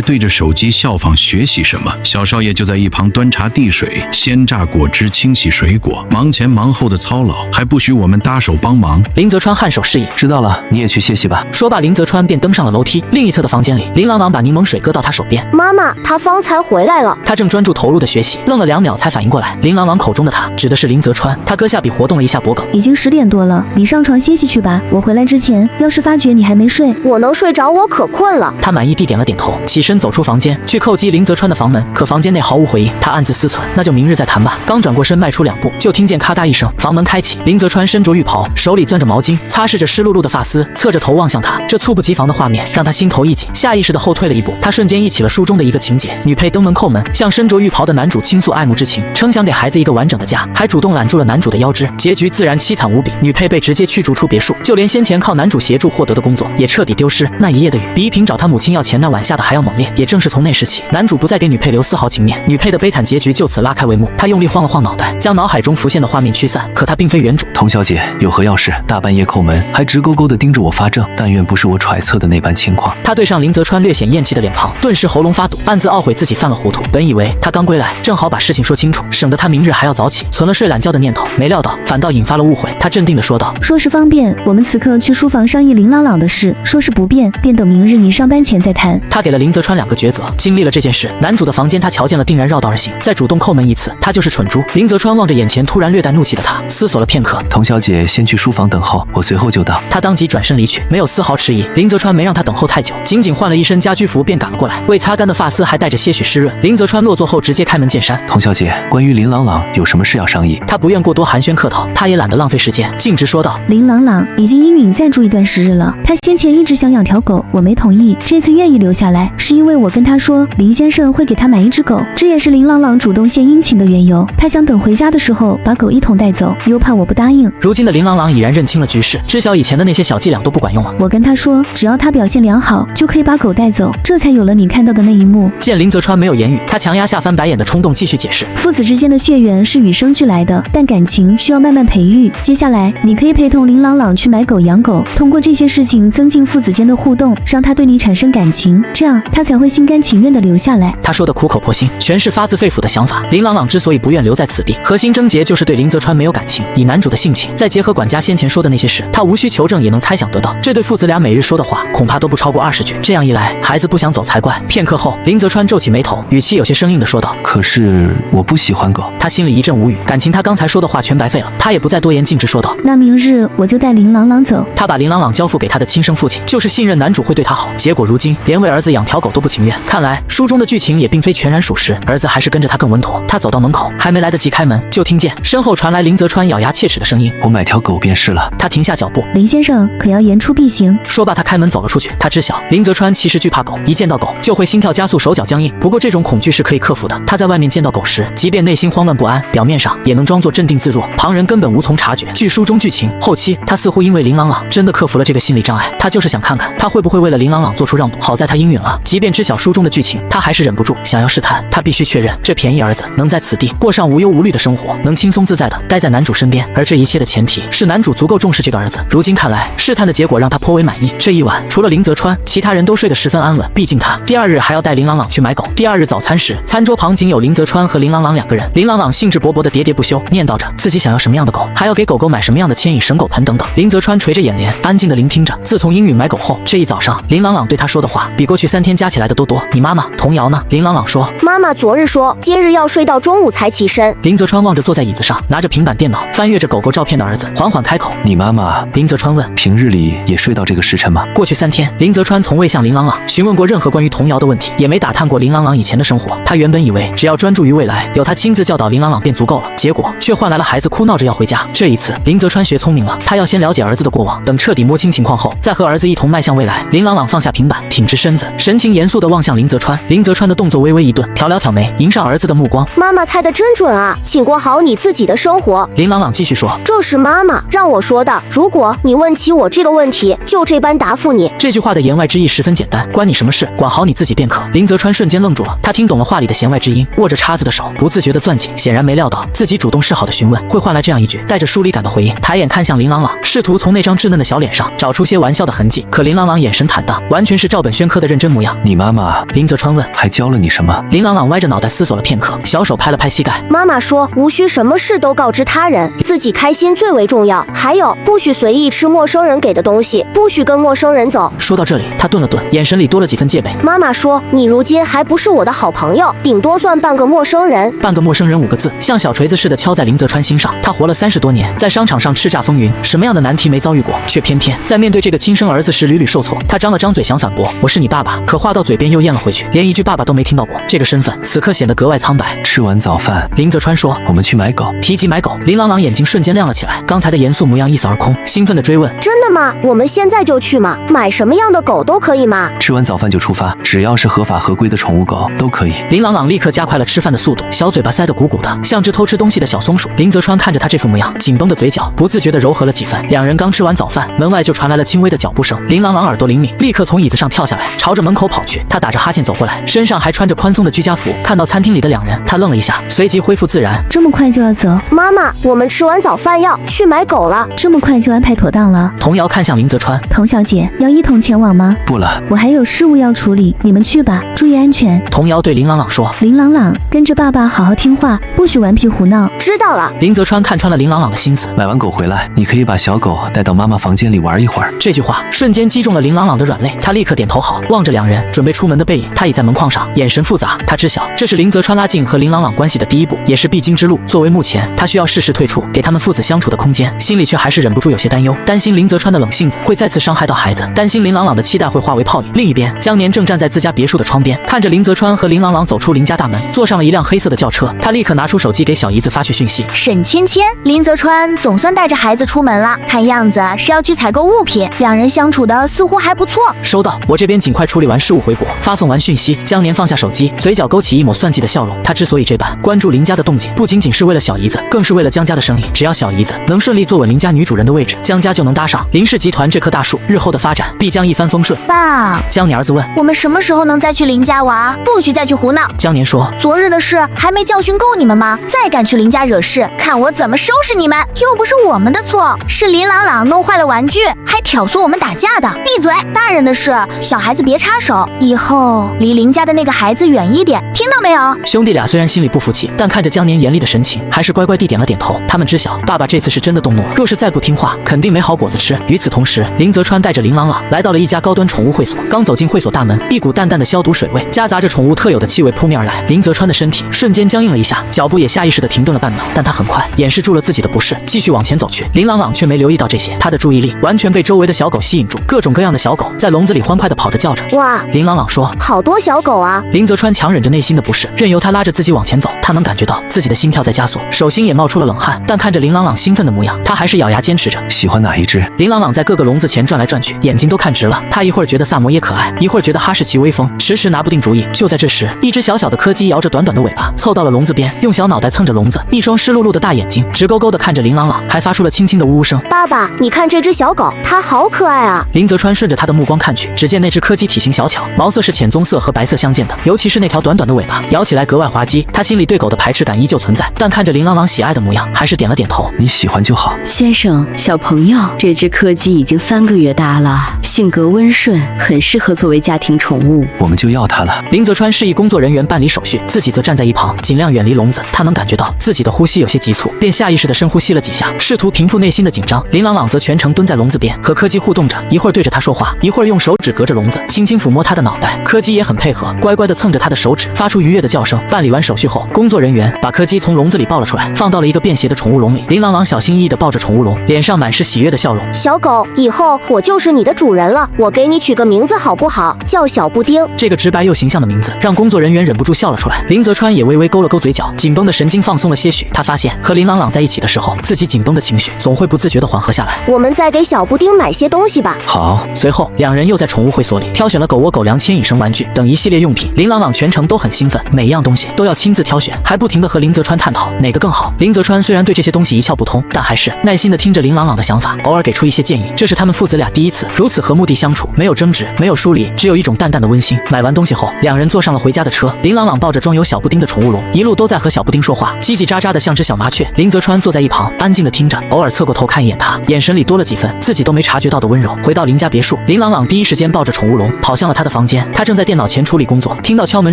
S5: 对着手机效仿学习什么。小少爷就在一旁端茶递水、鲜榨果汁、清洗水果，忙前忙后的操劳，还不许我们搭手帮忙。
S1: 林泽川颔首示意，
S4: 知道了，你也去歇息吧。
S1: 说罢，林泽川便登上了楼梯。另一侧的房间里，林朗朗把柠檬水搁到他手边。
S3: 妈妈，他方才回来了。
S1: 他正专注投入的学习，愣了2秒才反应过来，林朗朗口中的他指的是林泽川。他搁下笔，活动了一下脖颈。
S2: 已经10点多了，你上床歇息去吧。我回来之前，要是发觉你还没睡，
S3: 我能睡着，我可困了。
S1: 他满意地点了点头，起身走出房间，去叩击林泽川的房门。可房间内毫无回应，他暗自思忖，那就明日再谈吧。刚转过身迈出2步，就听见咔嗒一声，房门开启。林泽川身着浴袍，手里攥着毛巾，擦拭着湿漉漉的发丝，侧着头望向他。这猝不及防的画面让他心头一紧，下意识地后退了一步。他瞬间忆起了书中的一个情节：女配登门叩门，向身着浴袍的男主倾诉爱慕之情，称想给孩子一个完整的家，还主动揽住了男主的腰肢。结局自然凄惨无比，女配被直接驱逐出别墅，就连先前靠男主协助获得的工作也彻底丢失。那一夜的雨比一平找他母亲要钱那晚下的还要猛烈。也正是从那时起，男主不再给女配留丝毫情面，女配的悲惨结局就此拉开帷幕。他用力晃了晃脑袋，将脑海中浮现的画面驱散。可他并非原主。
S4: 童小姐有何要事？大半夜叩门，还直勾勾地盯着我发怔，但愿不是我揣测的那般情况。
S1: 他对上林泽川略显厌弃的脸庞，顿时喉咙发堵，暗自懊悔自己犯了糊涂。本以为他刚归来，正好把事情说清楚，省得他明日还要早起，存了睡懒觉的念头。没料到反倒引发了误会。他镇定地说道：
S2: 说是方便，我们此刻去书房商议林朗朗的事；说是不便，便等明日你上班前再谈。
S1: 他给了林泽川2个抉择。经历了这件事，男主的房间他瞧见了，定然绕道而行，再主动叩门一次，他就是蠢猪。林泽川望着眼前突然略带怒气的他，思索了片刻。
S4: 童小姐先去书房等候，我随后就到。
S1: 他当即转身离去，没有丝毫迟疑。林泽川没让他等候太久，仅仅换了一身家居服便赶了过来，未擦干的发丝还带着些许湿润。林泽川落座后直接开门见山：
S4: 童小姐，关于林朗朗有什么事要商议？
S1: 他不愿过多寒暄客套，他也懒得浪费时间，径直说道：
S2: 林朗朗已经应允暂住一段时日了，他先前一直想养条狗，我没同意，这次愿意留下来，是因为我跟他说林先生会给他买一只狗，这也是林朗朗主动献殷勤的缘由。他想等回家的时候把狗一同带走，又怕我不答应。
S1: 如今的林朗朗已然认清了局势，知晓以前的那些小伎俩都不管用了。
S2: 我跟他说，只要他表现良好，就可以把狗带走，这才有了你看到的那一幕。
S1: 见林泽川没有言语，他强压下翻白眼的冲动，继续解释：
S2: 父子之间的血缘是与生俱来的，但感情需要慢慢培育。接下来你可以陪同林朗朗去买狗养狗，通过这些事情增进父子间的互动，让他对你产生感情，这样他才会心甘情愿地留下来。
S1: 他说的苦口婆心，全是发自肺腑的想法。林朗朗之所以不愿留在此地，核心症结就是对林泽川没有感情。以男主的性情，再结合管家先前说的那些事，他无需求证也能猜想得到，这对父子俩每日说的话恐怕都不超过20句。这样一来，孩子不想走才怪。片刻后，林泽川皱起眉头，语气有些生硬地说道：
S4: 可是我不喜欢狗。
S1: 他心里一阵无语，感情他刚才说的话全白费了。他也不再多言，径直说道：
S2: 那明日我就带林朗朗走。
S1: 他把林朗朗交付给他的亲生父亲，就是信任男主会对他好，结果如今连为儿子养条狗都不情愿。看来书中的剧情也并非全然属实，儿子还是跟着他更稳妥。他走到门口，还没来得及开门，就听见身后传来林泽川咬牙切齿的声音：
S4: 我买条狗便是了。
S1: 他停下脚步：
S2: 林先生可要言出必行。
S1: 说罢，他开门走了出去。他知晓林泽川其实惧怕狗，一见到狗就会心跳加速，手脚僵硬。不过这种恐惧是可以克服的。他在外面见到狗时，即便内心慌乱不安，表面上也能装作镇定自若，旁人根本无从察觉。据书中剧情，后期他似乎因为林朗朗真的克服了这个心理障碍。他就是想看看他会不会为了林朗朗做出让步。好在他应允了。即便知晓书中的剧情，他还是忍不住想要试探。他必须确认这便宜儿子能在此地过上无忧无虑的生活，能轻松自在的待在男主身边。而这一切的前提是男主足够重视这个儿子。如今看来，试探的结果让他颇为满意。这一晚，除了林泽川，其他人都睡得十分安稳。毕竟他第二日还要带林朗朗去买狗。第二日早餐时，餐桌旁仅有林泽川和林朗朗两个人。林朗朗兴致勃勃的喋喋不休，念叨着自己想要什么样的狗，还要给狗狗买什么样的牵引绳、狗盆等等。林泽川垂着眼帘，安静的聆听着。自从英语买狗后，这一早上林朗朗对他说的话比过去3天加起来的都多。你妈妈童谣呢？林朗朗说，
S3: 妈妈昨日说今日要睡到中午才起身。
S1: 林泽川望着坐在椅子上拿着平板电脑翻阅着狗狗照片的儿子，缓缓开口，
S4: 你妈妈？
S1: 林泽川问，
S4: 平日里也睡到这个时辰吗？
S1: 过去3天，林泽川从未向林朗朗询问过任何关于童谣的问题，也没打探过林朗朗以前的生活。他原本以为只要专注于未来，有他亲自教导林朗朗便足够了，结果却换来了孩子哭闹着要回家。这一次，林泽川学聪明了，他要先了解儿子的过往，等彻底摸清情况后，再和儿子一同迈向未来。林朗朗放下平板，挺直身子，神情严肃地望向林泽川。林泽川的动作微微一顿，挑了挑眉，迎上儿子的目光。
S3: 妈妈猜得真准啊，请过好你自己的生活。
S1: 林朗朗继续说，
S3: 这是妈妈让我说的，如果你问起我这个问题，就这般答复你。
S1: 这句话的言外之意十分简单，关你什么事，管好你自己便可。林泽川瞬间愣住了，他听懂了话里的弦外之音，握着叉子的手不自觉地攥紧，显然没料到自己主动示好的询问会换来这样一句带着疏离感的回应。抬眼看向林朗朗，试图从那张稚嫩的小脸上找出些玩笑的痕迹，可林朗朗眼神坦荡，完全是照本宣科的认真模样。
S4: 你妈妈？
S1: 林泽川问，
S4: 还教了你什么？
S1: 林朗朗歪着脑袋思索了片刻，小手拍了拍膝盖。
S3: 妈妈说，无需什么事都告知他人，自己开心最为重要。还有，不许随意吃陌生人给的东西，不许跟陌生人走。
S1: 说到这里，他顿了顿，眼神里多了几分戒备。
S3: 妈妈说，你如今还不是我的好朋友，顶多算半个陌生人。
S1: 半个陌生人5个字像小锤子似的敲在林泽川心上。他活了30多年，在商场上叱咤风云，什么样的难题没遭遇过，却偏偏在面对这个亲生儿子时屡屡受挫。他张了张嘴想反驳，我是你爸爸，可话到嘴边又咽了回去，连一句爸爸都没听到过。这个身份此刻显得格外苍白。
S4: 吃完早饭，
S1: 林泽川说，
S4: 我们去买狗。
S1: 提及买狗，林朗朗眼睛瞬间亮了起来，刚才的严肃模样一扫而空，兴奋地追问，
S3: 真的吗？我们现在就去吗？买什么样的狗都可以吗？
S4: 吃完早饭就出发，只要是合法合规的宠物狗都可以。
S1: 林朗朗立刻加快了吃饭的速度，小嘴巴塞得鼓鼓的，像只偷吃东西的小松鼠。林泽川看着他这副模样，紧绷的嘴角不自觉地柔和了几分。两人刚吃完早饭，门外就传来了轻微的脚步声。林朗朗耳朵灵敏，立刻从椅子上跳下来，朝着门口跑去。他打着哈欠走过来，身上还穿着宽松的居家服。看到餐厅里的两人，他愣了一下，随即恢复自然。
S2: 这么快就要走？
S3: 妈妈，我们吃完早饭要去买狗了。
S2: 这么快就安排妥当了？
S1: 童瑶看向林泽川，
S2: 童小姐要一同前往吗？
S4: 不了，
S2: 我还有事务要处理，你们去吧，注意安全。
S1: 童瑶对林朗朗说，
S2: 林朗朗，跟着爸爸好好听话，不许顽皮胡闹。
S3: 知道了。
S1: 林泽川看穿了林朗朗的心思，
S4: 买完狗回来，你可以把小狗带到妈妈房间里玩一会儿。
S1: 这句话瞬间击中了林朗朗的软肋，他立刻点头好，望着两人准备出门的背影，他倚在门框上，眼神复杂。他知晓这是林泽川拉近和林朗朗关系的第一步，也是必经之路。作为目前，他需要适时退出，给他们父子相处的空间，心里却还是忍不住有些担忧，担心林泽川的冷性子会再次伤害到孩子，担心林朗朗的期待会化为泡影。另一边，江年正站在自家别墅的窗边，看着林泽川和林朗朗走出林家大门，坐上了一辆黑色的轿车。他立刻拿出手机给小姨子发去讯息，
S7: 沈芊芊，林泽川总算带着孩子出门了，看样子是要去采购物品，两人相处的似乎还不错。
S1: 收到，我这边尽快处理完事务回国。发送完讯息，江年放下手机，嘴角勾起一抹算计的笑容。他之所以这般关注林家的动静，不仅仅是为了小姨子，更是为了江家的生意。只要小姨子能顺利坐稳林家女主人的位置，江家就能搭上林氏集团这棵大树，日后的发展必将一帆风顺。
S7: 爸，
S1: 江年儿子问，
S7: 我们什么时候能再去林家玩？不许再去胡闹。
S1: 江年说，
S7: 昨日的事还没教训够你们吗？再敢去林家惹事，看我怎么收拾你们！又不是我们的错，是林朗朗弄坏了玩具，还挑唆我们打架的。闭嘴！大人的事，小孩子别插手，以后离林家的那个孩子远一点，听到没有？
S1: 兄弟俩虽然心里不服气，但看着江年严厉的神情，还是乖乖地点了点头。他们知晓爸爸这次是真的动怒了，若是再不听话，肯定没好果子吃。与此同时，林泽川带着林朗朗来到了一家高端宠物会所。刚走进会所大门，一股淡淡的消毒水味夹杂着宠物特有的气味扑面而来。林泽川的身体瞬间僵硬了一下，脚步也下意识地停顿了半秒，但他很快掩饰住了自己的不适，继续往前走去。林朗朗却没留意到这些，他的注意力完全被周围的小狗吸引住，各种各样的小狗在笼子里欢快地跑着叫着。
S3: 哇，
S1: 林朗朗说，
S3: 好多小狗啊！
S1: 林泽川强忍着内心的不适，任由他拉着自己往前走。他能感觉到自己的心跳在加速，手心也冒出了冷汗，但看着林朗朗兴奋的模样，他还是咬牙坚持着。
S4: 喜欢哪一只？
S1: 林朗朗在各个笼子前转来转去，眼睛都看直了。他一会儿觉得萨摩耶可爱，一会儿觉得哈士奇威风，迟迟拿不定主意。就在这时，一只小小的柯基摇着短短的尾巴凑到了笼子边，用小脑袋蹭着笼子，一双湿漉漉的大眼睛直勾勾地看着林朗朗，还发出了轻轻的呜呜声。
S3: 爸爸，你看这只小狗，它好可爱啊！
S1: 林泽川顺着他的目光看去，只见那只柯基体型小巧，巧，毛色是浅棕色和白色相间的，尤其是那条短短的尾巴，摇起来格外滑稽。他心里对狗的排斥感依旧存在，但看着林朗朗喜爱的模样，还是点了点头。
S4: 你喜欢就好。
S8: 先生，小朋友，这只柯基已经3个月大了，性格温顺，很适合作为家庭宠物。
S4: 我们就要它了。
S1: 林泽川示意工作人员办理手续，自己则站在一旁，尽量远离笼子。他能感觉到自己的呼吸有些急促，便下意识地深呼吸了几下，试图平复内心的紧张。林朗朗则全程蹲在笼子边，和柯基互动着，一会儿对着他说话，一会儿用手指隔着笼子轻轻抚摸他的脑袋。柯基也很配合，乖乖地蹭着他的手指，发出愉悦的叫声。办理完手续后，工作人员把柯基从笼子里抱了出来，放到了一个便携的宠物笼里。林朗朗小心翼翼地抱着宠物笼，脸上满是喜悦的笑容。
S3: 小狗，以后我就是你的主人了，我给你取个名字好不好？叫小布丁。
S1: 这个直白又形象的名字让工作人员忍不住笑了出来。林泽川也微微勾了勾嘴角，紧绷的神经放松了些许。他发现和林朗朗在一起的时候，自己紧绷的情绪总会不自觉地缓和下来。
S3: 我们再给小布丁买些东西吧。
S4: 好。
S1: 随后两人又在宠物会所里挑选了狗窝、狗粮、牵引绳、玩具等一系列用品。林朗朗全程都很兴奋，每一样东西都要亲自挑选，还不停地和林泽川探讨哪个更好。林泽川虽然对这些东西一窍不通，但还是耐心地听着林朗朗的想法，偶尔给出一些建议。这是他们父子俩第一次如此和睦地相处，没有争执，没有疏离，只有一种淡淡的温馨。买完东西后，两人坐上了回家的车。林朗朗抱着装有小布丁的宠物笼，一路都在和小布丁说话，叽叽喳喳的像只小麻雀。林泽川坐在一旁安静地听着，偶尔侧过头看一眼他，眼神里多了几分自己都没察觉到的温柔。回到林家别墅，林朗朗第一时间抱着宠物笼跑向了他的房间。他正在电脑前处理工作，听到敲门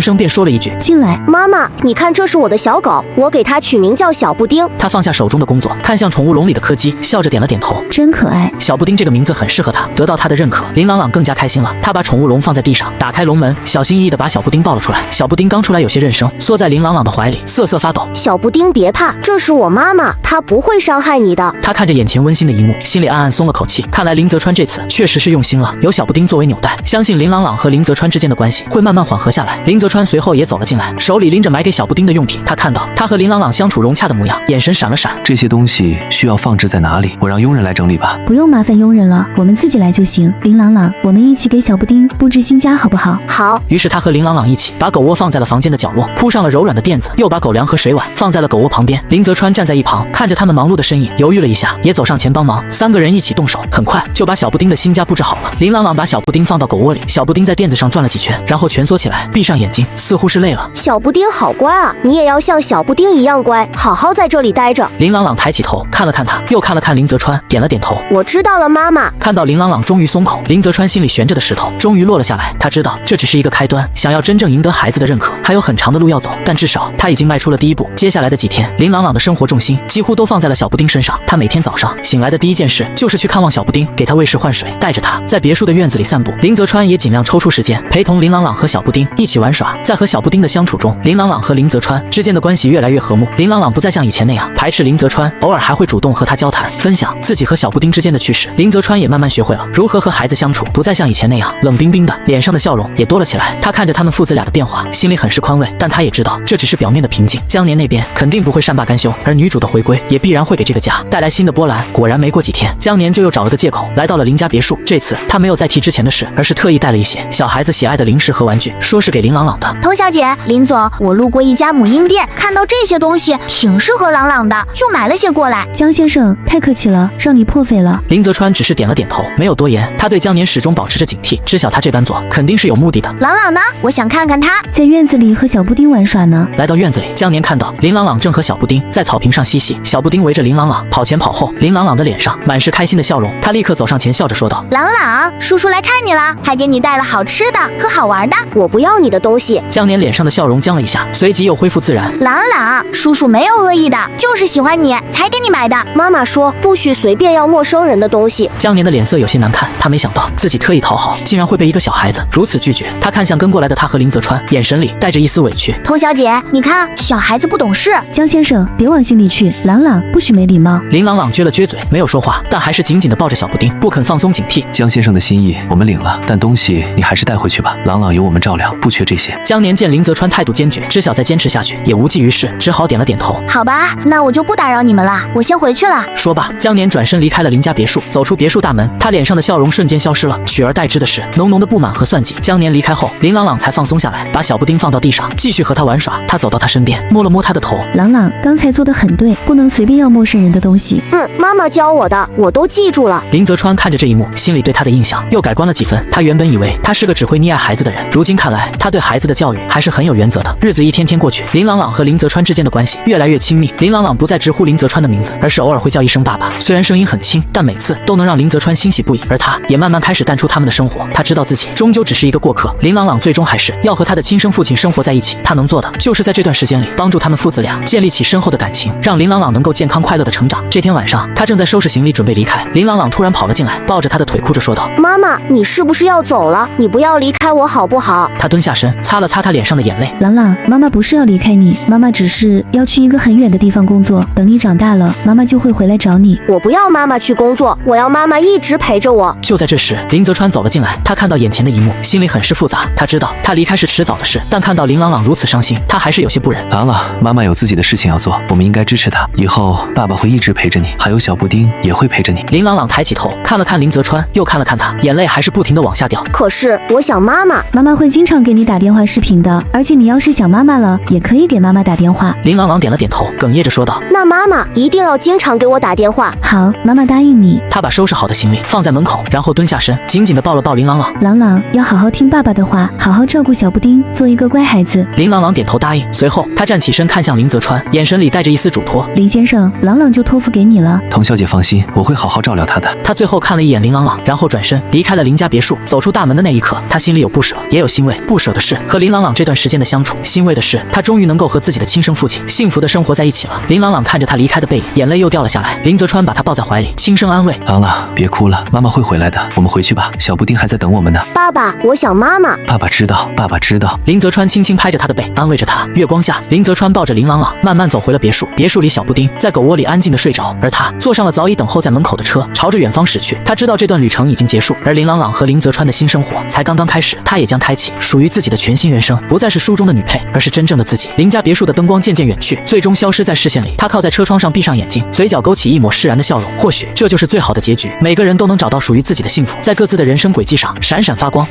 S1: 声便说了一句：“
S2: 进来。”
S3: 妈妈，你看这是我的小狗，我给它取名叫小布丁。
S1: 他放下手中的工作，看向宠物笼里的柯基，笑着点了点头。
S2: 真可爱。
S1: 小布丁这个名字很适合他，得到他的认可，林朗朗更加开心了。他把宠物笼放在地上，打开笼门，小心翼翼地把小布丁抱了出来。小布丁刚出来有些认生，缩在林朗朗的怀里，瑟瑟发抖。
S3: 小布丁别怕，这是我妈妈，她不会伤害你的。
S1: 他看着眼前温馨的一幕，心里暗暗松了口气。看来林泽川这次确实是用心了，有小布丁作为纽带，相信林朗朗和林泽川之间的关系会慢慢缓和下来。林泽川随后也走了进来，手里拎着买给小布丁的用品。他看到他和林朗朗相处融洽的模样，眼神闪了闪。
S4: 这些东西需要放置在哪里？我让佣人来整理吧。
S2: 不用麻烦佣人了，我们自己来就行。林朗朗，我们一起给小布丁布置新家好不好？
S3: 好。
S1: 于是他和林朗朗一起把狗窝放在了房间的角落，铺上了柔软的垫子，又把狗粮和水碗放在了狗窝旁边。林泽川站在一旁，看着他们忙碌的身影，犹豫了一下，也走上前帮忙。3个人一起动手，很快就把小布丁的新家布置好了。林朗朗把小布丁放到狗窝里，小布丁在垫子上转了几圈，然后蜷缩起来，闭上眼睛，似乎是累了。
S3: 小布丁好乖啊，你也要像小布丁一样乖，好好在这里待着。
S1: 林朗朗抬起头看了看他，又看了看林泽川，点了点头。
S3: 我知道了，妈妈。
S1: 看到林朗朗终于松口，林泽川心里悬着的石头终于落了下来。他知道这只是一个开端，想要真正赢得孩子的认可，还有很长的路要走，但至少他已经迈出了第一步。接下来的几天，林朗朗的生活重心几乎都放在了小布丁身上。他每天早上醒来的第一件事就是去看望小布丁，给他喂食换水，带着他在别墅的院子里散步。林泽川也尽量抽出时间陪同林朗朗和小布丁一起玩耍。在和小布丁的相处中，林朗朗和林泽川之间的关系越来越和睦。林朗朗不再像以前那样排斥林泽川，偶尔还会主动和他交谈，分享自己和小布丁之间的趣事。林泽川也慢慢学会了如何和孩子相处，不再像以前那样冷冰冰的，脸上的笑容也多了起来。他看着他们父子俩的变化，心里很是宽慰，但他也知道这只是表面的平静。江年那边肯定不会善罢甘休，而女主的回归也必然会给这个家带来新的波澜。果然没过几天，江年就又找了个借口来到了林家别墅。这次他没有再提之前的事，而是特意带了一些小孩子喜爱的零食和玩具，说是给林朗朗的。
S7: 童小姐，林总，我路过一家母婴店，看到这些东西挺适合朗朗的，就买了些过来。
S2: 江先生，太客气了，让你破费了。
S1: 林泽川只是点了点头，没有多言。他对江年始终保持着警惕，知晓他这般做肯定是有目的的。
S7: 朗朗呢？我想看看他。
S2: 在院子里和小布丁玩耍呢。
S1: 来到院子里，江年看到林朗朗正和小布丁在草坪上嬉戏，小布丁围着林朗朗跑前跑后，林朗朗的脸上满是开心的笑容。他立刻走上前，笑着说道：“
S7: 朗朗，叔叔来看你了，还给你带了好吃的和好玩的。”
S3: 我不要你的东西。
S1: 江年脸上的笑容僵了一下，随即又恢复自然。
S7: 朗朗，叔叔没有恶意的，就是喜欢你才给你买的。
S3: 妈妈说不许随便要陌生人的东西。
S1: 江年的脸色有些难看，他没想到自己特意讨好，竟然会被一个小孩子如此拒绝。他看向跟过来的他和林泽川，眼神里带着一丝委屈。
S7: 童小姐，你看，小孩子不懂事。
S2: 江先生，别往心里去，朗朗不许没礼貌。
S1: 林朗朗撅了撅嘴，没有说话，但还是紧紧地抱着小布丁，不肯放松警惕。
S4: 江先生的心意我们领了，但东西你还是带回去吧，朗朗由我们照料，不缺这些。
S1: 江年见林泽川态度坚决，知晓再坚持下去也无济于事，只好点了点头。
S7: 好吧，那我就不打扰你们了，我先回去了。
S1: 说罢，江年转身离开了林家别墅。走出别墅大门，他脸上的笑容瞬间消失了，取而代之的是浓浓的不满和算计。江年离开后，林朗朗才放松下来，把小布丁放到地上，继续和他玩耍。他走到他身边，摸了摸他的头。
S2: 朗朗，刚才做得很对，不能随便要陌生人的东西。
S3: 妈妈教我的，我都记住了。
S1: 林泽川看着这一幕，心里对他的印象又改观了几分。他原本以为他他是个只会溺爱孩子的人。如今看来，他对孩子的教育还是很有原则的。日子一天天过去，林朗朗和林泽川之间的关系越来越亲密。林朗朗不再直呼林泽川的名字，而是偶尔会叫一声爸爸。虽然声音很轻，但每次都能让林泽川欣喜不已。而他也慢慢开始淡出他们的生活。他知道自己终究只是一个过客。林朗朗最终还是要和他的亲生父亲生活在一起。他能做的就是在这段时间里帮助他们父子俩建立起深厚的感情，让林朗朗能够健康快乐的成长。这天晚上，他正在收拾行李准备离开，林朗朗突然跑了进来，抱着他的腿哭着说道：“
S3: 妈妈，你是不是要走了？你不要离开我好不好？”
S1: 他蹲下身，擦了擦他脸上的眼泪。
S2: 朗朗，妈妈不是要离开你，妈妈只是要去一个很远的地方工作，等你长大了，妈妈就会回来找你。
S3: 我不要妈妈去工作，我要妈妈一直陪着我。
S1: 就在这时，林泽川走了进来，他看到眼前的一幕，心里很是复杂。他知道他离开是迟早的事，但看到林朗朗如此伤心，他还是有些不忍。
S4: 朗朗，妈妈有自己的事情要做，我们应该支持她。以后爸爸会一直陪着你，还有小布丁也会陪着你。
S1: 林朗朗抬起头，看了看林泽川，又看了看他，眼泪还是不停地往下掉。
S3: 可是我想妈妈，
S2: 妈妈会经常给你打电话视频的，而且你要是想妈妈了，也可以给妈妈打电话。
S1: 林朗朗点了点头，哽咽着说道：“
S3: 那妈妈一定要经常给我打电话。”
S2: 好，妈妈答应你。
S1: 他把收拾好的行李放在门口，然后蹲下身，紧紧地抱了抱林朗朗。
S2: 朗朗要好好听爸爸的话，好好照顾小布丁，做一个乖孩子。
S1: 林朗朗点头答应，随后他站起身看向林泽川，眼神里带着一丝嘱托。
S2: 林先生，朗朗就托付给你了。
S4: 童小姐放心，我会好好照料她的。
S1: 他最后看了一眼林朗朗，然后转身离开了林家别墅。走出大门的那一刻，他心里有不舍，也有欣慰。不舍的是和林朗朗这段时间的相处，欣慰的是他终于能够和自己的亲生父亲幸福的生活在一起了。林朗朗看着他离开的背影，眼泪又掉了下来。林泽川把他抱在怀里，轻声安慰：“
S4: 朗朗，别哭了，妈妈会回来的。我们回去吧，小布丁还在等我们呢。”
S3: 爸爸，我想妈妈。
S4: 爸爸知道，爸爸知道。
S1: 林泽川轻轻拍着他的背，安慰着他。月光下，林泽川抱着林朗朗慢慢走回了别墅。别墅里，小布丁在狗窝里安静地睡着，而他坐上了早已等候在门口的车，朝着远方驶去。他知道这段旅程已经结束，而林朗朗和林泽川的新生活才刚刚开始。他也将开启属于自己的全新人生，不再是书中的女配，而是真正的自己。林家别墅的灯光渐渐远去，最终消失在视线里。他靠在车窗上，闭上眼睛，嘴角勾起一抹释然的笑容。或许这就是最好的结局，每个人都能找到属于自己的幸福，在各自的人生轨迹上闪闪发光。